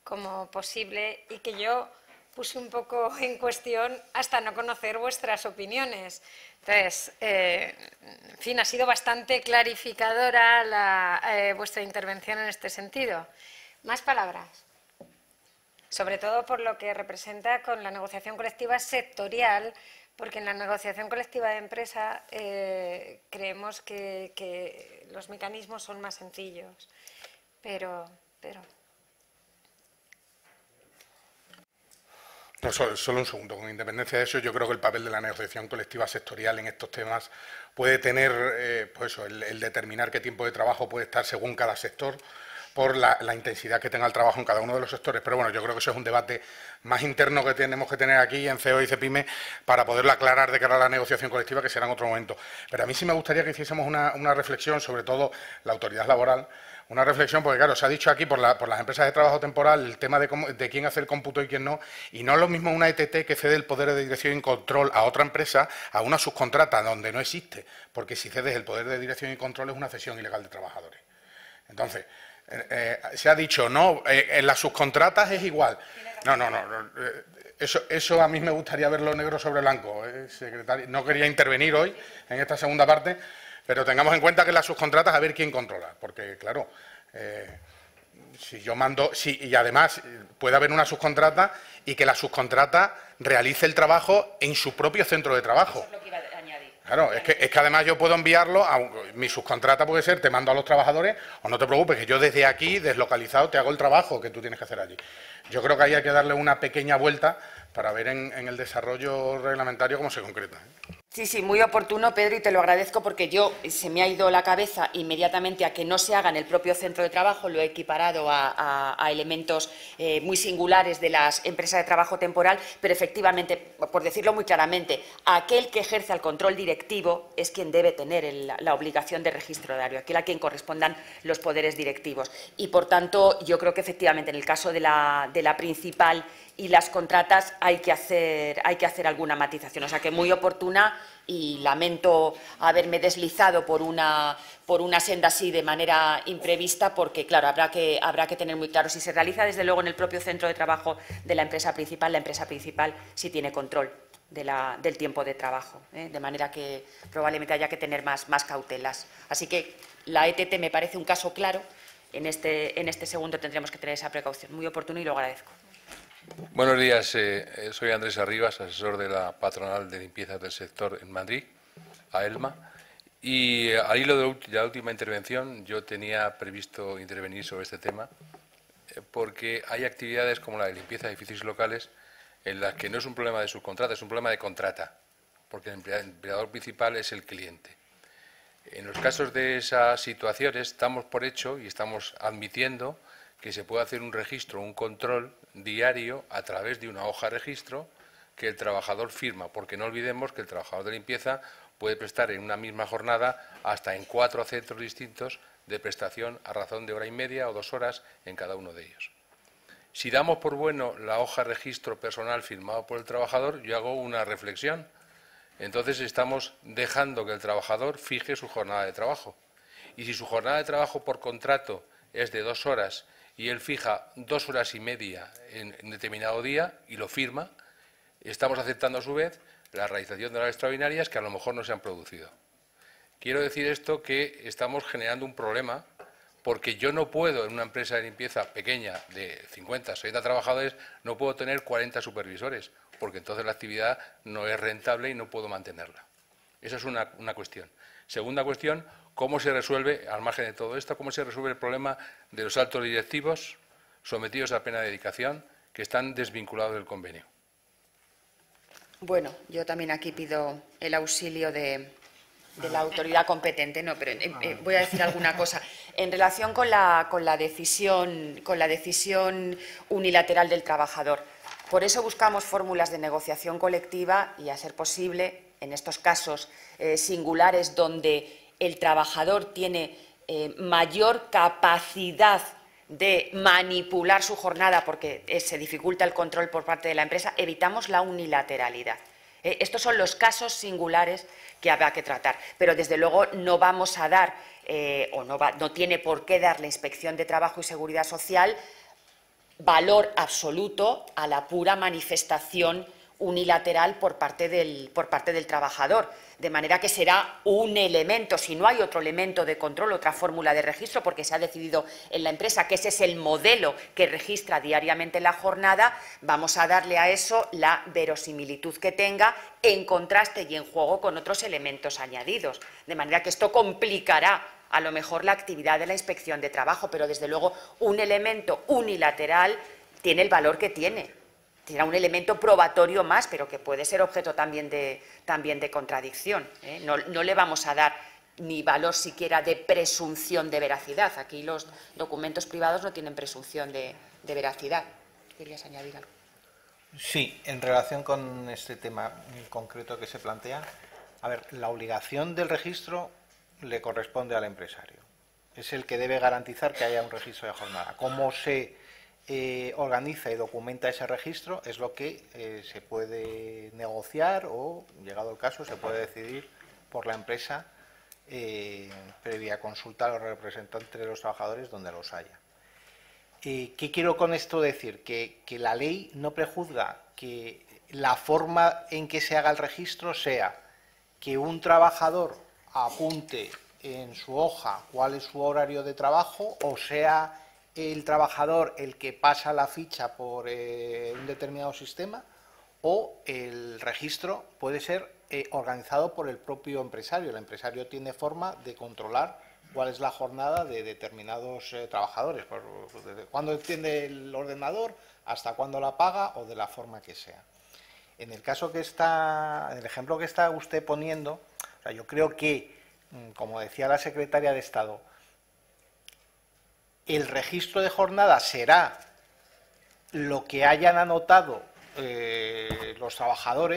como posible y que yo puse un poco en cuestión hasta no conocer vuestras opiniones. Entonces, en fin, ha sido bastante clarificadora vuestra intervención en este sentido. ¿Más palabras? Sobre todo por lo que representa con la negociación colectiva sectorial, porque en la negociación colectiva de empresa creemos que los mecanismos son más sencillos. Pero No, solo un segundo. Con independencia de eso, yo creo que el papel de la negociación colectiva sectorial en estos temas puede tener, pues eso, el determinar qué tiempo de trabajo puede estar según cada sector, por la intensidad que tenga el trabajo en cada uno de los sectores. Pero bueno, yo creo que eso es un debate más interno que tenemos que tener aquí en CEO y CEPIME para poderlo aclarar de cara a la negociación colectiva, que será en otro momento. Pero a mí sí me gustaría que hiciésemos una reflexión, sobre todo la autoridad laboral, una reflexión, porque claro, se ha dicho aquí por las empresas de trabajo temporal el tema de quién hace el cómputo y quién no, y no es lo mismo una ETT que cede el poder de dirección y control a otra empresa, a una subcontrata, donde no existe, porque si cedes el poder de dirección y control es una cesión ilegal de trabajadores. Entonces, se ha dicho, no, en las subcontratas es igual. No. Eso a mí me gustaría verlo negro sobre blanco. Secretario, no quería intervenir hoy en esta segunda parte, pero tengamos en cuenta que las subcontratas a ver quién controla, porque claro, si yo mando, y además puede haber una subcontrata y que la subcontrata realice el trabajo en su propio centro de trabajo. Eso es lo que iba a añadir. Claro, es que además yo puedo enviarlo a mi subcontrata, puede ser, te mando a los trabajadores, o no te preocupes, que yo desde aquí, deslocalizado, te hago el trabajo que tú tienes que hacer allí. Yo creo que ahí hay que darle una pequeña vuelta para ver en el desarrollo reglamentario cómo se concreta. Sí, muy oportuno, Pedro, y te lo agradezco porque se me ha ido la cabeza inmediatamente a que no se haga en el propio centro de trabajo, lo he equiparado a elementos muy singulares de las empresas de trabajo temporal, pero efectivamente, por decirlo muy claramente, aquel que ejerce el control directivo es quien debe tener la obligación de registro horario, aquel a quien correspondan los poderes directivos. Y, por tanto, yo creo que efectivamente en el caso de la principal y las contratas hay que hacer alguna matización. O sea que muy oportuna y lamento haberme deslizado por una senda así de manera imprevista porque, claro, habrá que tener muy claro si se realiza desde luego en el propio centro de trabajo de la empresa principal sí tiene control del tiempo de trabajo, de manera que probablemente haya que tener más cautelas. Así que la ETT me parece un caso claro. En este segundo tendremos que tener esa precaución. Muy oportuno y lo agradezco. Buenos días, soy Andrés Arribas, asesor de la patronal de limpieza del sector en Madrid, AELMA, y al hilo de la última intervención yo tenía previsto intervenir sobre este tema porque hay actividades como la de limpieza de edificios locales en las que no es un problema de subcontrata, es un problema de contrata, porque el empleador principal es el cliente. En los casos de esas situaciones estamos por hecho y estamos admitiendo que se puede hacer un registro, un control diario a través de una hoja de registro que el trabajador firma, porque no olvidemos que el trabajador de limpieza puede prestar en una misma jornada hasta en 4 centros distintos de prestación a razón de hora y media o 2 horas en cada uno de ellos. Si damos por bueno la hoja de registro personal firmado por el trabajador, yo hago una reflexión. Entonces estamos dejando que el trabajador fije su jornada de trabajo. Y si su jornada de trabajo por contrato es de 2 horas y él fija 2 horas y media en determinado día y lo firma, estamos aceptando a su vez la realización de horas extraordinarias que a lo mejor no se han producido. Quiero decir esto que estamos generando un problema porque yo no puedo, en una empresa de limpieza pequeña de 50, 60 trabajadores, no puedo tener 40 supervisores, porque entonces la actividad no es rentable y no puedo mantenerla. Esa es una cuestión. Segunda cuestión, ¿cómo se resuelve, al margen de todo esto, cómo se resuelve el problema de los altos directivos sometidos a pena de dedicación que están desvinculados del convenio? Bueno, yo también aquí pido el auxilio de la autoridad competente, no, pero voy a decir alguna cosa. En relación con la decisión unilateral del trabajador, por eso buscamos fórmulas de negociación colectiva y, a ser posible, en estos casos singulares donde el trabajador tiene mayor capacidad de manipular su jornada porque se dificulta el control por parte de la empresa, evitamos la unilateralidad. Estos son los casos singulares que habrá que tratar, pero desde luego no vamos a dar, no tiene por qué dar la Inspección de Trabajo y Seguridad Social valor absoluto a la pura manifestación unilateral por parte del trabajador, de manera que será un elemento, si no hay otro elemento de control, otra fórmula de registro, porque se ha decidido en la empresa que ese es el modelo que registra diariamente la jornada, vamos a darle a eso la verosimilitud que tenga en contraste y en juego con otros elementos añadidos, de manera que esto complicará a lo mejor la actividad de la Inspección de Trabajo, pero desde luego un elemento unilateral tiene el valor que tiene. Será un elemento probatorio más, pero que puede ser objeto también de contradicción. No le vamos a dar ni valor siquiera de presunción de veracidad. Aquí los documentos privados no tienen presunción de veracidad. ¿Querías añadir algo? Sí, en relación con este tema concreto que se plantea, a ver, la obligación del registro le corresponde al empresario. Es el que debe garantizar que haya un registro de jornada. ¿Cómo se organiza y documenta ese registro? Es lo que se puede negociar o, llegado el caso, se puede decidir por la empresa previa consulta a los representantes de los trabajadores donde los haya. ¿Qué quiero con esto decir? Que la ley no prejuzga que la forma en que se haga el registro sea que un trabajador apunte en su hoja cuál es su horario de trabajo, o sea el trabajador el que pasa la ficha por un determinado sistema, o el registro puede ser organizado por el propio empresario. El empresario tiene forma de controlar cuál es la jornada de determinados trabajadores, desde cuándo enciende el ordenador hasta cuándo la apaga o de la forma que sea. En el caso que está, en el ejemplo que está usted poniendo, o sea, yo creo que, como decía la secretaria de Estado, el registro de jornada será lo que hayan anotado los trabajador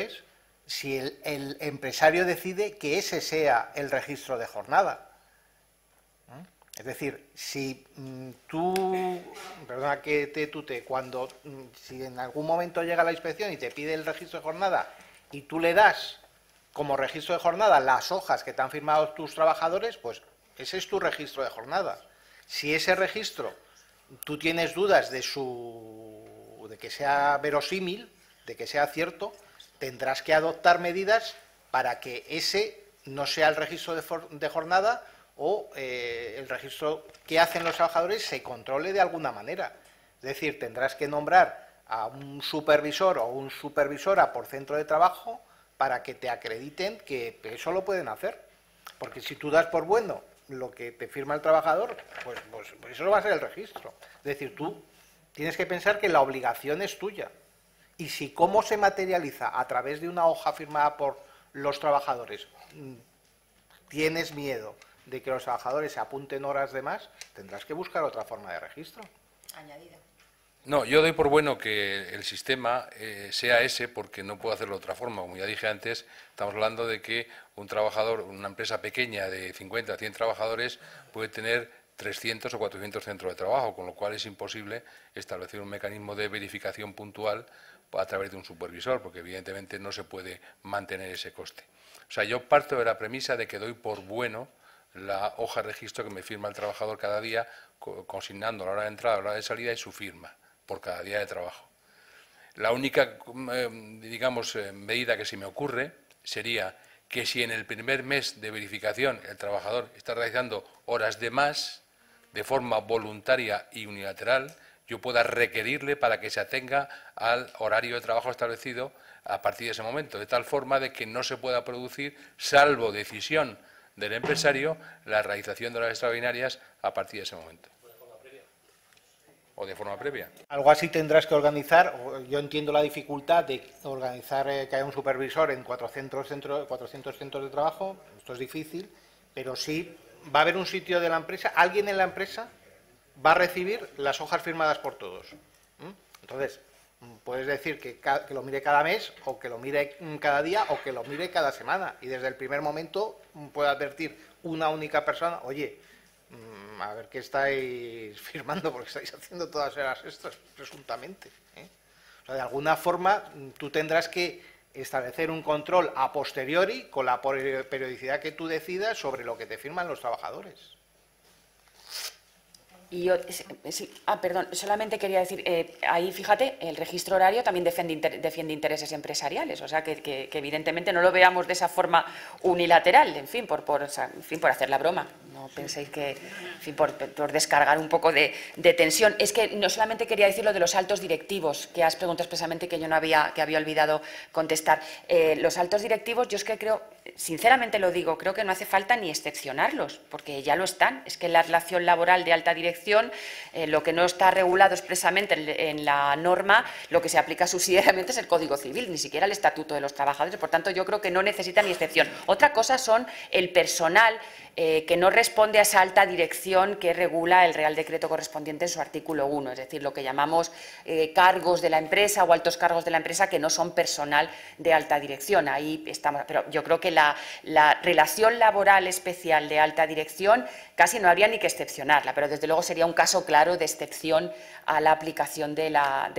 si el empresario decide que ese sea el registro de jornada. Es decir, si tú, perdona que te tutee, si en algún momento llega la inspección y te pide el registro de jornada y tú le das como registro de jornada las hojas que te han firmado tus trabajadores, pues ese es tu registro de jornada. Si ese registro tú tienes dudas de que sea verosímil, de que sea cierto, tendrás que adoptar medidas para que ese no sea el registro de jornada o el registro que hacen los trabajadores se controle de alguna manera. Es decir, tendrás que nombrar a un supervisor o un supervisora por centro de trabajo para que te acrediten que eso lo pueden hacer. Porque si tú das por bueno lo que te firma el trabajador, pues eso va a ser el registro. Es decir, tú tienes que pensar que la obligación es tuya. Y si cómo se materializa a través de una hoja firmada por los trabajadores, tienes miedo de que los trabajadores se apunten horas de más, tendrás que buscar otra forma de registro. Añadida. No, yo doy por bueno que el sistema sea ese, porque no puedo hacerlo de otra forma. Como ya dije antes, estamos hablando de que un trabajador, una empresa pequeña de 50 a 100 trabajadores puede tener 300 o 400 centros de trabajo, con lo cual es imposible establecer un mecanismo de verificación puntual a través de un supervisor, porque evidentemente no se puede mantener ese coste. O sea, yo parto de la premisa de que doy por bueno la hoja de registro que me firma el trabajador cada día, consignando la hora de entrada, la hora de salida y su firma por cada día de trabajo. La única, digamos, medida que se me ocurre sería que si en el primer mes de verificación el trabajador está realizando horas de más, de forma voluntaria y unilateral, yo pueda requerirle para que se atenga al horario de trabajo establecido a partir de ese momento, de tal forma de que no se pueda producir, salvo decisión del empresario, la realización de horas extraordinarias a partir de ese momento. O de forma previa. Algo así tendrás que organizar. Yo entiendo la dificultad de organizar que haya un supervisor en 400 centros de trabajo. Esto es difícil, pero sí va a haber un sitio de la empresa, alguien en la empresa va a recibir las hojas firmadas por todos. Entonces, puedes decir que lo mire cada mes, o que lo mire cada día, o que lo mire cada semana. Y desde el primer momento puede advertir una única persona, oye, a ver qué estáis firmando, porque estáis haciendo todas horas extras, presuntamente, ¿eh? O sea, de alguna forma, tú tendrás que establecer un control a posteriori, con la periodicidad que tú decidas, sobre lo que te firman los trabajadores. Y yo, perdón, solamente quería decir, ahí fíjate, el registro horario también defiende intereses empresariales, o sea, que evidentemente no lo veamos de esa forma unilateral, en fin, por hacer la broma. No penséis que, en fin, por descargar un poco de tensión. Es que no solamente quería decir lo de los altos directivos, que has preguntado expresamente que yo que había olvidado contestar. Los altos directivos, yo es que creo, sinceramente lo digo, creo que no hace falta ni excepcionarlos, porque ya lo están. Es que la relación laboral de alta dirección, lo que no está regulado expresamente en la norma, lo que se aplica subsidiariamente es el Código Civil, ni siquiera el Estatuto de los Trabajadores. Por tanto, yo creo que no necesita ni excepción. Otra cosa son el personal que no responde a esa alta dirección que regula el Real Decreto correspondiente en su artículo 1, es decir, lo que llamamos cargos de la empresa o altos cargos de la empresa que no son personal de alta dirección. Ahí estamos. Pero yo creo que la relación laboral especial de alta dirección casi no habría ni que excepcionarla, pero desde luego sería un caso claro de excepción a la aplicación del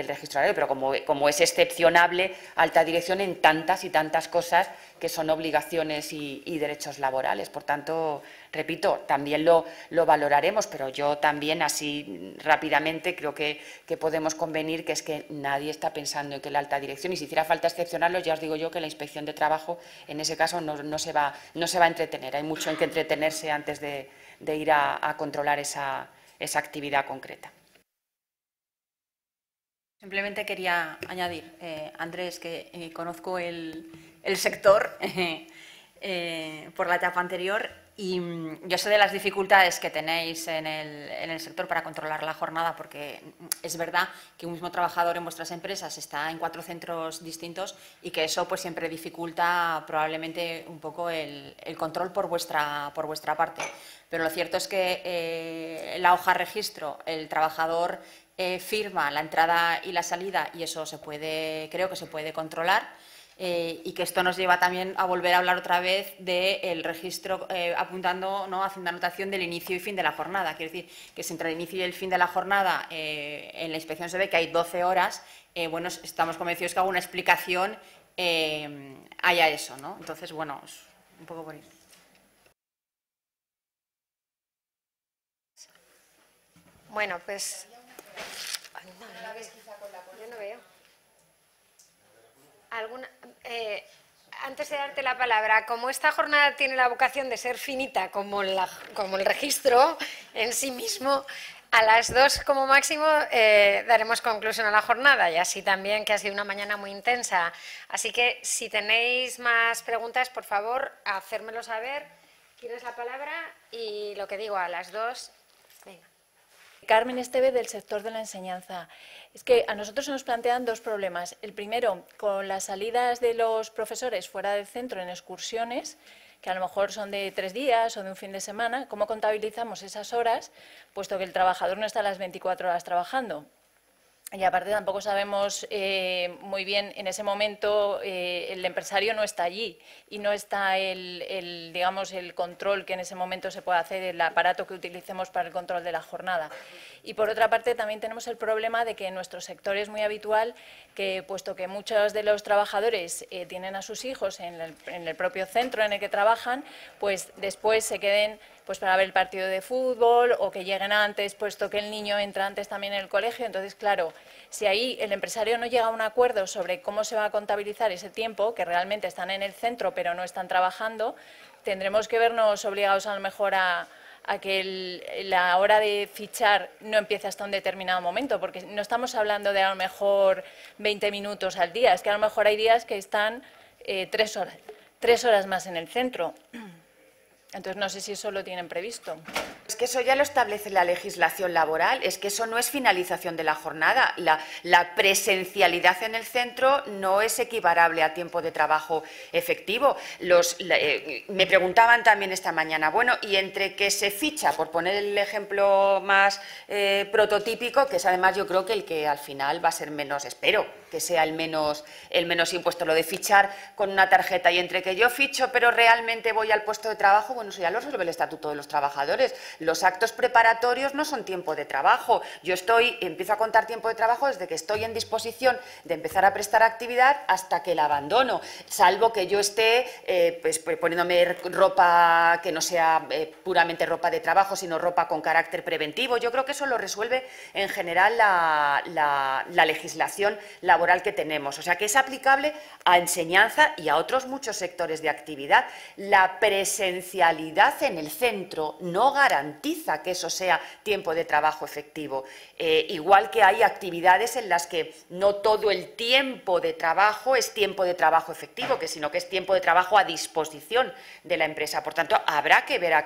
registro horario, pero como es excepcionable alta dirección en tantas y tantas cosas que son obligaciones y derechos laborales. Por tanto, repito, también lo valoraremos, pero yo también así rápidamente creo que podemos convenir que es que nadie está pensando en que la alta dirección, y si hiciera falta excepcionarlo, ya os digo yo que la Inspección de Trabajo en ese caso no se va a entretener. Hay mucho en que entretenerse antes de ir a controlar esa actividad concreta. Simplemente quería añadir, Andrés, que conozco el sector por la etapa anterior y yo sé de las dificultades que tenéis en el sector para controlar la jornada, porque es verdad que un mismo trabajador en vuestras empresas está en 4 centros distintos y que eso pues siempre dificulta probablemente un poco el control por vuestra parte. Pero lo cierto es que la hoja registro, el trabajador firma la entrada y la salida y eso creo que se puede controlar. Y que esto nos lleva también a volver a hablar otra vez del registro apuntando, ¿no?, haciendo anotación del inicio y fin de la jornada. Quiero decir que si entre el inicio y el fin de la jornada en la inspección se ve que hay 12 horas, bueno, estamos convencidos que alguna explicación haya eso, ¿no? Entonces, bueno, es un poco por ahí. Bueno, pues... Yo no veo. Antes de darte la palabra, como esta jornada tiene la vocación de ser finita como el registro en sí mismo, a las 2 como máximo daremos conclusión a la jornada, y así también que ha sido una mañana muy intensa. Así que si tenéis más preguntas, por favor, hacérmelo saber. ¿Quieres la palabra? Y lo que digo, a las 2... Venga. Carmen Esteve, del sector de la enseñanza. Es que a nosotros se nos plantean 2 problemas. El primero, con las salidas de los profesores fuera del centro en excursiones, que a lo mejor son de 3 días o de un fin de semana, ¿cómo contabilizamos esas horas, puesto que el trabajador no está las 24 horas trabajando? Y aparte tampoco sabemos muy bien, en ese momento el empresario no está allí y no está digamos, el control que en ese momento se puede hacer, el aparato que utilicemos para el control de la jornada. Y por otra parte también tenemos el problema de que en nuestro sector es muy habitual que, puesto que muchos de los trabajadores tienen a sus hijos en el propio centro en el que trabajan, pues después se queden pues para ver el partido de fútbol o que lleguen antes, puesto que el niño entra antes también en el colegio. Entonces, claro, si ahí el empresario no llega a un acuerdo sobre cómo se va a contabilizar ese tiempo, que realmente están en el centro pero no están trabajando, tendremos que vernos obligados a lo mejor a que la hora de fichar no empiece hasta un determinado momento, porque no estamos hablando de a lo mejor 20 minutos al día, es que a lo mejor hay días que están 3 horas más en el centro. Entonces, no sé si eso lo tienen previsto. Es que eso ya lo establece la legislación laboral, es que eso no es finalización de la jornada. La presencialidad en el centro no es equiparable a tiempo de trabajo efectivo. Me preguntaban también esta mañana, bueno, y entre que se ficha, por poner el ejemplo más prototípico, que es además yo creo que el que al final va a ser menos, espero que sea el menos impuesto, lo de fichar con una tarjeta, y entre que yo ficho pero realmente voy al puesto de trabajo, bueno, eso ya lo resuelve el Estatuto de los Trabajadores. Los actos preparatorios no son tiempo de trabajo. Yo empiezo a contar tiempo de trabajo desde que estoy en disposición de empezar a prestar actividad hasta que la abandono, salvo que yo esté pues poniéndome ropa que no sea puramente ropa de trabajo, sino ropa con carácter preventivo. Yo creo que eso lo resuelve en general la legislación laboral que tenemos. O sea, que es aplicable a enseñanza y a otros muchos sectores de actividad. La presencialidad en el centro no garantiza que eso sea tiempo de trabajo efectivo. Igual que hay actividades en las que no todo el tiempo de trabajo es tiempo de trabajo efectivo, sino que es tiempo de trabajo a disposición de la empresa. Por tanto, habrá que ver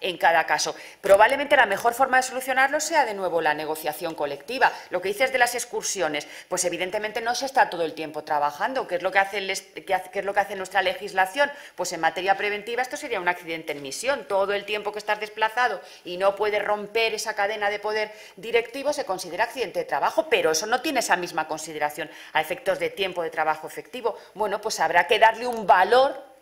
en cada caso. Probablemente la mejor forma de solucionarlo sea de nuevo la negociación colectiva. Lo que dices de las excursiones, pues evidentemente no se está todo el tiempo trabajando. ¿Qué es lo que hace nuestra legislación? Pues en materia preventiva esto sería un accidente en misión. Todo el tiempo que estás desplazado y no puedes romper esa cadena de poder directivo se considera accidente de trabajo, pero eso no tiene esa misma consideración a efectos de tiempo de trabajo efectivo. Bueno, pues habrá que darle un valor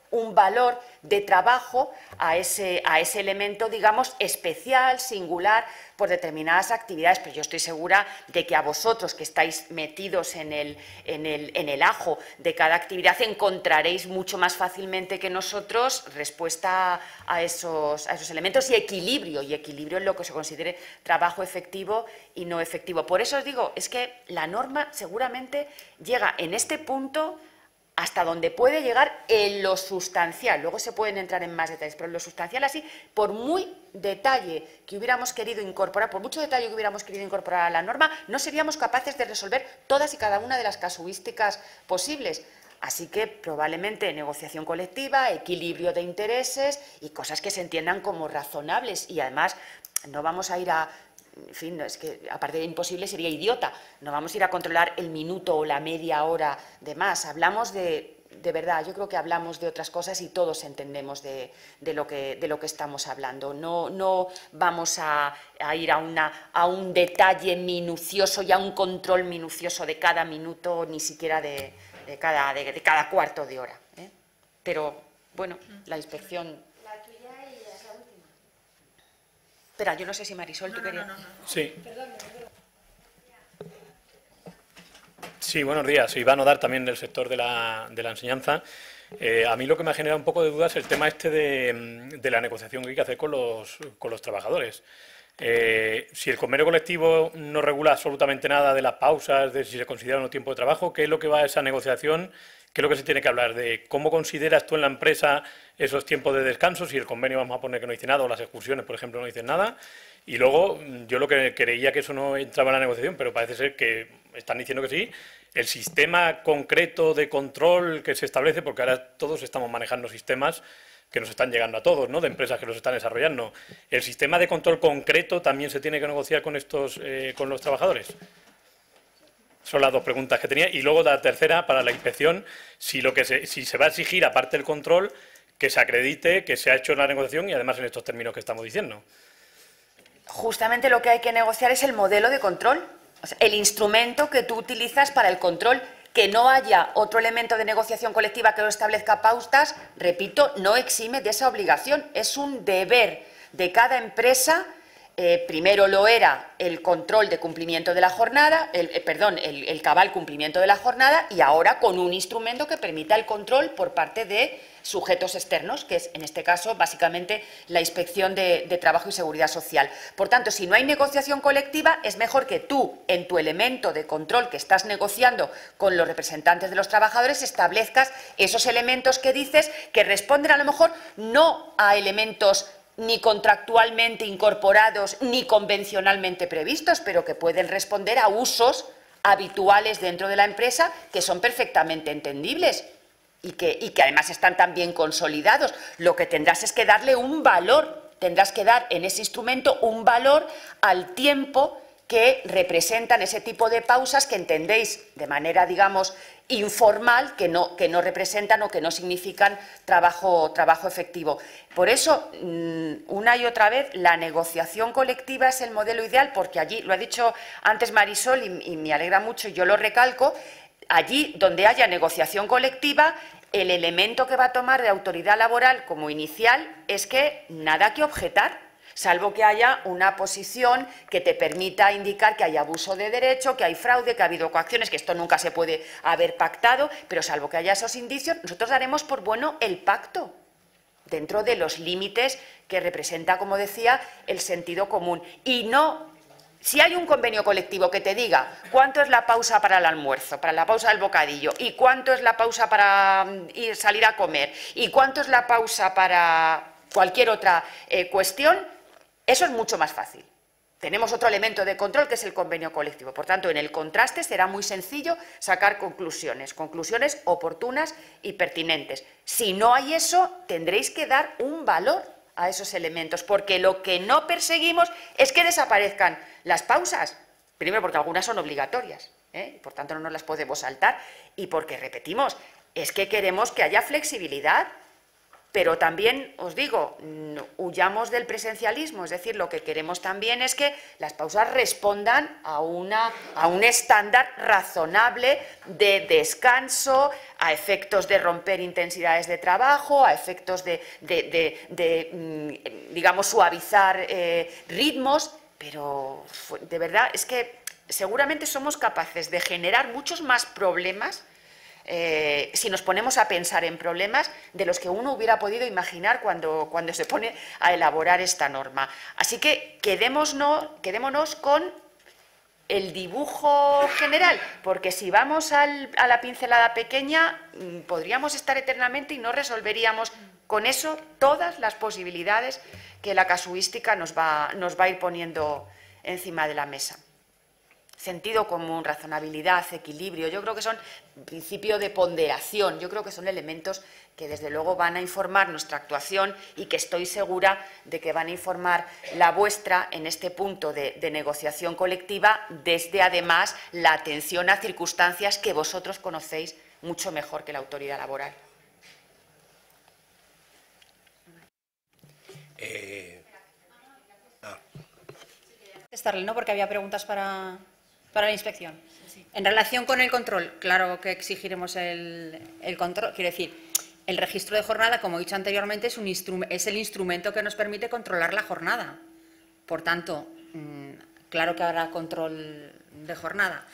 de trabajo a ese elemento, digamos, especial, singular, por determinadas actividades. Pero yo estoy segura de que a vosotros que estáis metidos en el ajo de cada actividad encontraréis mucho más fácilmente que nosotros respuesta a esos elementos y equilibrio en lo que se considere trabajo efectivo y no efectivo. Por eso os digo, es que la norma seguramente llega en este punto hasta donde puede llegar en lo sustancial. Luego se pueden entrar en más detalles, pero en lo sustancial así, por muy detalle que hubiéramos querido incorporar, por mucho detalle que hubiéramos querido incorporar a la norma, no seríamos capaces de resolver todas y cada una de las casuísticas posibles. Así que probablemente negociación colectiva, equilibrio de intereses y cosas que se entiendan como razonables. Y además no vamos a ir a... En fin, es que aparte de imposible sería idiota. No vamos a ir a controlar el minuto o la media hora de más. Hablamos de verdad, yo creo que hablamos de otras cosas y todos entendemos de lo que estamos hablando. No vamos a ir a un detalle minucioso y a un control minucioso de cada minuto, ni siquiera de cada cuarto de hora. Pero, bueno, la inspección... Espera, yo no sé si Marisol, tú querías... Sí. Sí, buenos días. Iván Odar, también del sector de la enseñanza. A mí lo que me ha generado un poco de dudas es el tema este de la negociación que hay que hacer con los trabajadores. Si el convenio colectivo no regula absolutamente nada de las pausas, de si se considera un tiempo de trabajo, ¿qué es lo que va a esa negociación? ¿Qué es lo que se tiene que hablar? ¿De cómo consideras tú en la empresa esos tiempos de descanso? Si el convenio, vamos a poner que no dice nada, o las excursiones, por ejemplo, no dicen nada. Y luego, yo lo que creía que eso no entraba en la negociación, pero parece ser que están diciendo que sí. El sistema concreto de control que se establece, porque ahora todos estamos manejando sistemas que nos están llegando a todos, ¿no?, de empresas que los están desarrollando. ¿El sistema de control concreto también se tiene que negociar con los trabajadores? Son las dos preguntas que tenía. Y luego la tercera, para la inspección, si se va a exigir, aparte del control, que se acredite que se ha hecho la negociación y además en estos términos que estamos diciendo. Justamente lo que hay que negociar es el modelo de control, o sea, el instrumento que tú utilizas para el control. Que no haya otro elemento de negociación colectiva que lo establezca pautas, repito, no exime de esa obligación. Es un deber de cada empresa. Primero lo era el control de cumplimiento de la jornada, el cabal cumplimiento de la jornada, y ahora con un instrumento que permita el control por parte de sujetos externos, que es en este caso básicamente la Inspección de Trabajo y Seguridad Social. Por tanto, si no hay negociación colectiva, es mejor que tú, en tu elemento de control que estás negociando con los representantes de los trabajadores, establezcas esos elementos que dices que responden a lo mejor no a elementos ni contractualmente incorporados ni convencionalmente previstos, pero que pueden responder a usos habituales dentro de la empresa que son perfectamente entendibles y que además están también consolidados. Lo que tendrás es que darle un valor, tendrás que dar en ese instrumento un valor al tiempo que representan ese tipo de pausas que entendéis de manera, digamos, informal, que no representan o que no significan trabajo efectivo. Por eso, una y otra vez, la negociación colectiva es el modelo ideal, porque allí, lo ha dicho antes Marisol y me alegra mucho, y yo lo recalco, allí donde haya negociación colectiva, el elemento que va a tomar de autoridad laboral como inicial es que nada que objetar, salvo que haya una posición que te permita indicar que hay abuso de derecho, que hay fraude, que ha habido coacciones, que esto nunca se puede haber pactado, pero salvo que haya esos indicios, nosotros daremos por bueno el pacto, dentro de los límites que representa, como decía, el sentido común. Y no, si hay un convenio colectivo que te diga cuánto es la pausa para el almuerzo, para la pausa del bocadillo, y cuánto es la pausa para salir a comer, y cuánto es la pausa para cualquier otra cuestión, eso es mucho más fácil. Tenemos otro elemento de control que es el convenio colectivo. Por tanto, en el contraste será muy sencillo sacar conclusiones oportunas y pertinentes. Si no hay eso, tendréis que dar un valor a esos elementos, porque lo que no perseguimos es que desaparezcan las pausas. Primero, porque algunas son obligatorias, por tanto no nos las podemos saltar, y porque, repetimos, es que queremos que haya flexibilidad. Pero también, os digo, huyamos del presencialismo, es decir, lo que queremos también es que las pausas respondan a un estándar razonable de descanso, a efectos de romper intensidades de trabajo, a efectos de digamos, suavizar ritmos, pero de verdad es que seguramente somos capaces de generar muchos más problemas si nos ponemos a pensar en problemas de los que uno hubiera podido imaginar cuando se pone a elaborar esta norma. Así que quedémonos con el dibujo general, porque si vamos a la pincelada pequeña, podríamos estar eternamente y no resolveríamos con eso todas las posibilidades que la casuística nos va a ir poniendo encima de la mesa. Sentido común, razonabilidad, equilibrio, yo creo que son principio de ponderación, yo creo que son elementos que desde luego van a informar nuestra actuación y que estoy segura de que van a informar la vuestra en este punto de negociación colectiva, desde además la atención a circunstancias que vosotros conocéis mucho mejor que la autoridad laboral. Contestarle, ¿no? Porque había preguntas para la inspección. En relación con el control, claro que exigiremos el control. Quiero decir, el registro de jornada, como he dicho anteriormente, es el instrumento que nos permite controlar la jornada. Por tanto, claro que habrá control de jornada.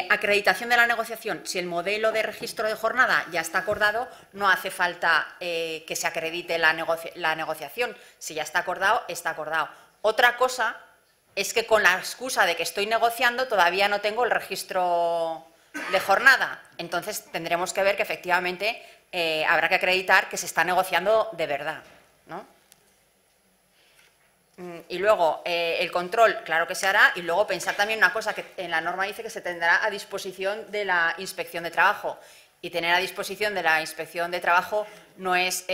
Acreditación de la negociación. Si el modelo de registro de jornada ya está acordado, no hace falta que se acredite la negociación. Si ya está acordado, está acordado. Otra cosa es que con la excusa de que estoy negociando todavía no tengo el registro de jornada. Entonces tendremos que ver que efectivamente habrá que acreditar que se está negociando de verdad, ¿no? Y luego el control, claro que se hará, y luego pensar también una cosa que en la norma dice que se tendrá a disposición de la Inspección de Trabajo. Y tener a disposición de la Inspección de Trabajo no es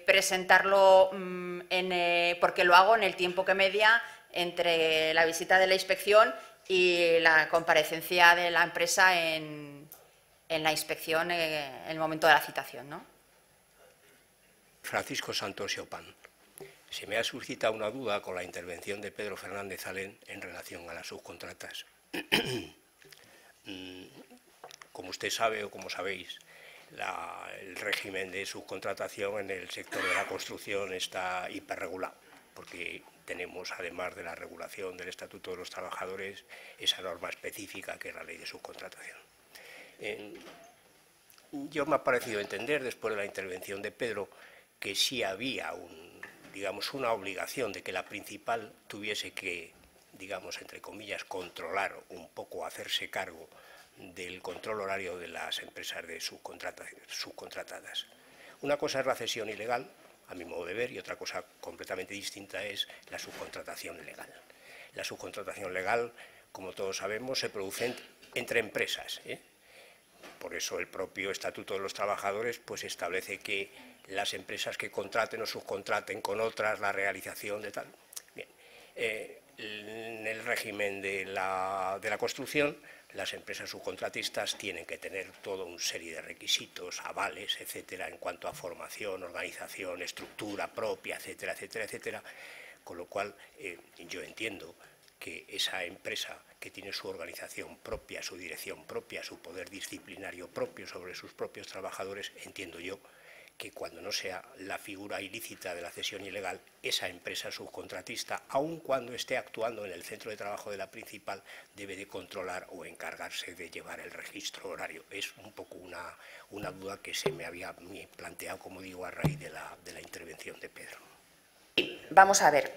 presentarlo porque lo hago en el tiempo que media entre la visita de la inspección y la comparecencia de la empresa en la inspección en el momento de la citación, ¿no? Francisco Santos Siopán. Se me ha suscitado una duda con la intervención de Pedro Fernández Alén en relación a las subcontratas. Como usted sabe o como sabéis, el régimen de subcontratación en el sector de la construcción está hiperregulado, porque tenemos, además de la regulación del Estatuto de los Trabajadores, esa norma específica que es la Ley de Subcontratación. Yo me ha parecido entender, después de la intervención de Pedro, que sí había una obligación de que la principal tuviese que, digamos, entre comillas, controlar un poco, hacerse cargo del control horario de las empresas de subcontratadas. Una cosa es la cesión ilegal, a mi modo de ver, y otra cosa completamente distinta es la subcontratación legal. La subcontratación legal, como todos sabemos, se produce entre empresas. Por eso el propio Estatuto de los Trabajadores pues establece que las empresas que contraten o subcontraten con otras la realización de tal. Bien, en el régimen de la construcción, las empresas subcontratistas tienen que tener toda una serie de requisitos, avales, etcétera, en cuanto a formación, organización, estructura propia, etcétera, etcétera, etcétera. Con lo cual, yo entiendo que esa empresa que tiene su organización propia, su dirección propia, su poder disciplinario propio sobre sus propios trabajadores, entiendo yo que cuando no sea la figura ilícita de la cesión ilegal, esa empresa subcontratista, aun cuando esté actuando en el centro de trabajo de la principal, debe de controlar o encargarse de llevar el registro horario. Es un poco una duda que se me había planteado, como digo, a raíz de la intervención de Pedro. Vamos a ver,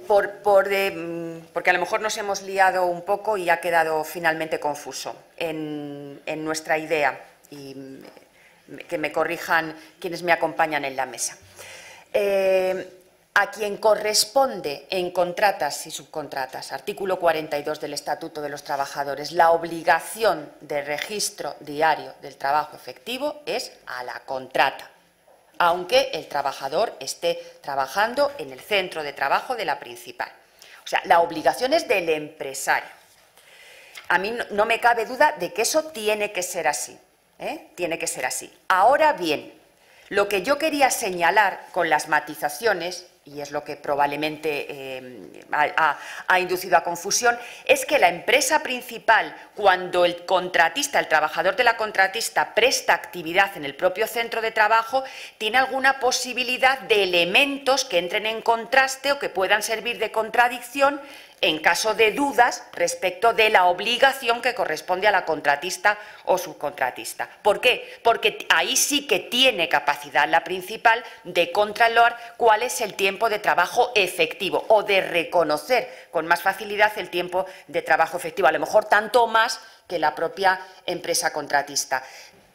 porque a lo mejor nos hemos liado un poco y ha quedado finalmente confuso en nuestra idea, y que me corrijan quienes me acompañan en la mesa. A quien corresponde en contratas y subcontratas, artículo 42 del Estatuto de los Trabajadores, la obligación de registro diario del trabajo efectivo es a la contrata, aunque el trabajador esté trabajando en el centro de trabajo de la principal. O sea, la obligación es del empresario. A mí no me cabe duda de que eso tiene que ser así. Tiene que ser así. Ahora bien, lo que yo quería señalar con las matizaciones, y es lo que probablemente ha inducido a confusión, es que la empresa principal, cuando el contratista, el trabajador de la contratista, presta actividad en el propio centro de trabajo, tiene alguna posibilidad de elementos que entren en contraste o que puedan servir de contradicción en caso de dudas respecto de la obligación que corresponde a la contratista o subcontratista. ¿Por qué? Porque ahí sí que tiene capacidad la principal de controlar cuál es el tiempo de trabajo efectivo o de reconocer con más facilidad el tiempo de trabajo efectivo, a lo mejor tanto más que la propia empresa contratista.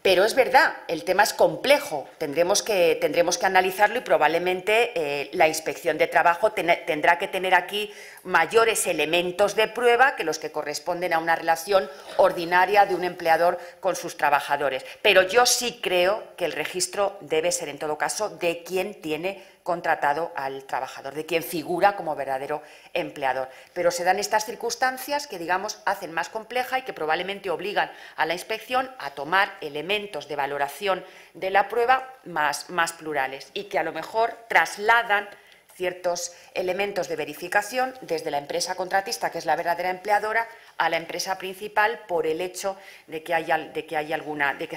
Pero es verdad, el tema es complejo, tendremos que analizarlo y probablemente la Inspección de Trabajo tendrá que tener aquí mayores elementos de prueba que los que corresponden a una relación ordinaria de un empleador con sus trabajadores. Pero yo sí creo que el registro debe ser, en todo caso, de quien tiene contratado al trabajador, de quien figura como verdadero empleador. Pero se dan estas circunstancias que, digamos, hacen más compleja y que probablemente obligan a la inspección a tomar elementos de valoración de la prueba más plurales y que a lo mejor trasladan ciertos elementos de verificación desde la empresa contratista, que es la verdadera empleadora, a la empresa principal por el hecho de que se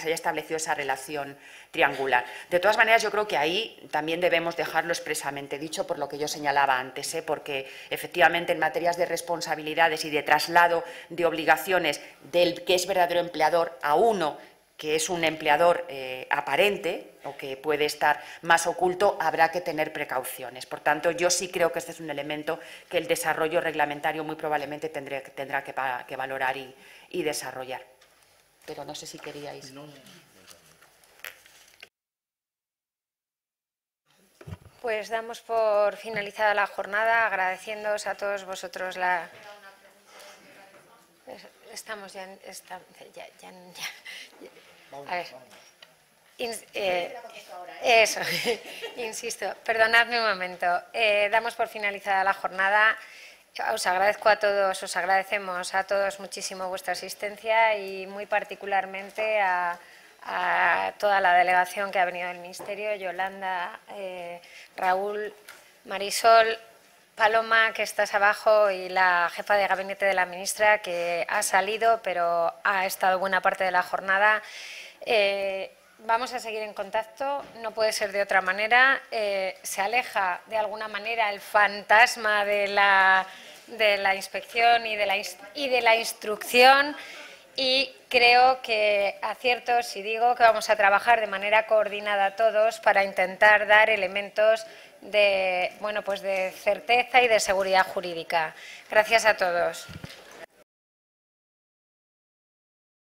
haya establecido esa relación triangular. De todas maneras, yo creo que ahí también debemos dejarlo expresamente dicho por lo que yo señalaba antes, porque efectivamente en materias de responsabilidades y de traslado de obligaciones del que es verdadero empleador a uno que es un empleador aparente o que puede estar más oculto, habrá que tener precauciones. Por tanto, yo sí creo que este es un elemento que el desarrollo reglamentario muy probablemente tendrá que valorar y desarrollar. Pero no sé si queríais. Pues damos por finalizada la jornada, agradeciéndoos a todos vosotros la... Estamos ya... A ver. Eso, insisto, perdonadme un momento. Damos por finalizada la jornada. Os agradezco a todos, os agradecemos a todos muchísimo vuestra asistencia y muy particularmente a toda la delegación que ha venido del Ministerio, Yolanda, Raúl, Marisol, Paloma, que estás abajo, y la jefa de gabinete de la ministra, que ha salido, pero ha estado buena parte de la jornada. Vamos a seguir en contacto, no puede ser de otra manera. Se aleja de alguna manera el fantasma de la inspección y de la instrucción, y creo que acierto si digo que vamos a trabajar de manera coordinada todos para intentar dar elementos de certeza y de seguridad jurídica. Gracias a todos.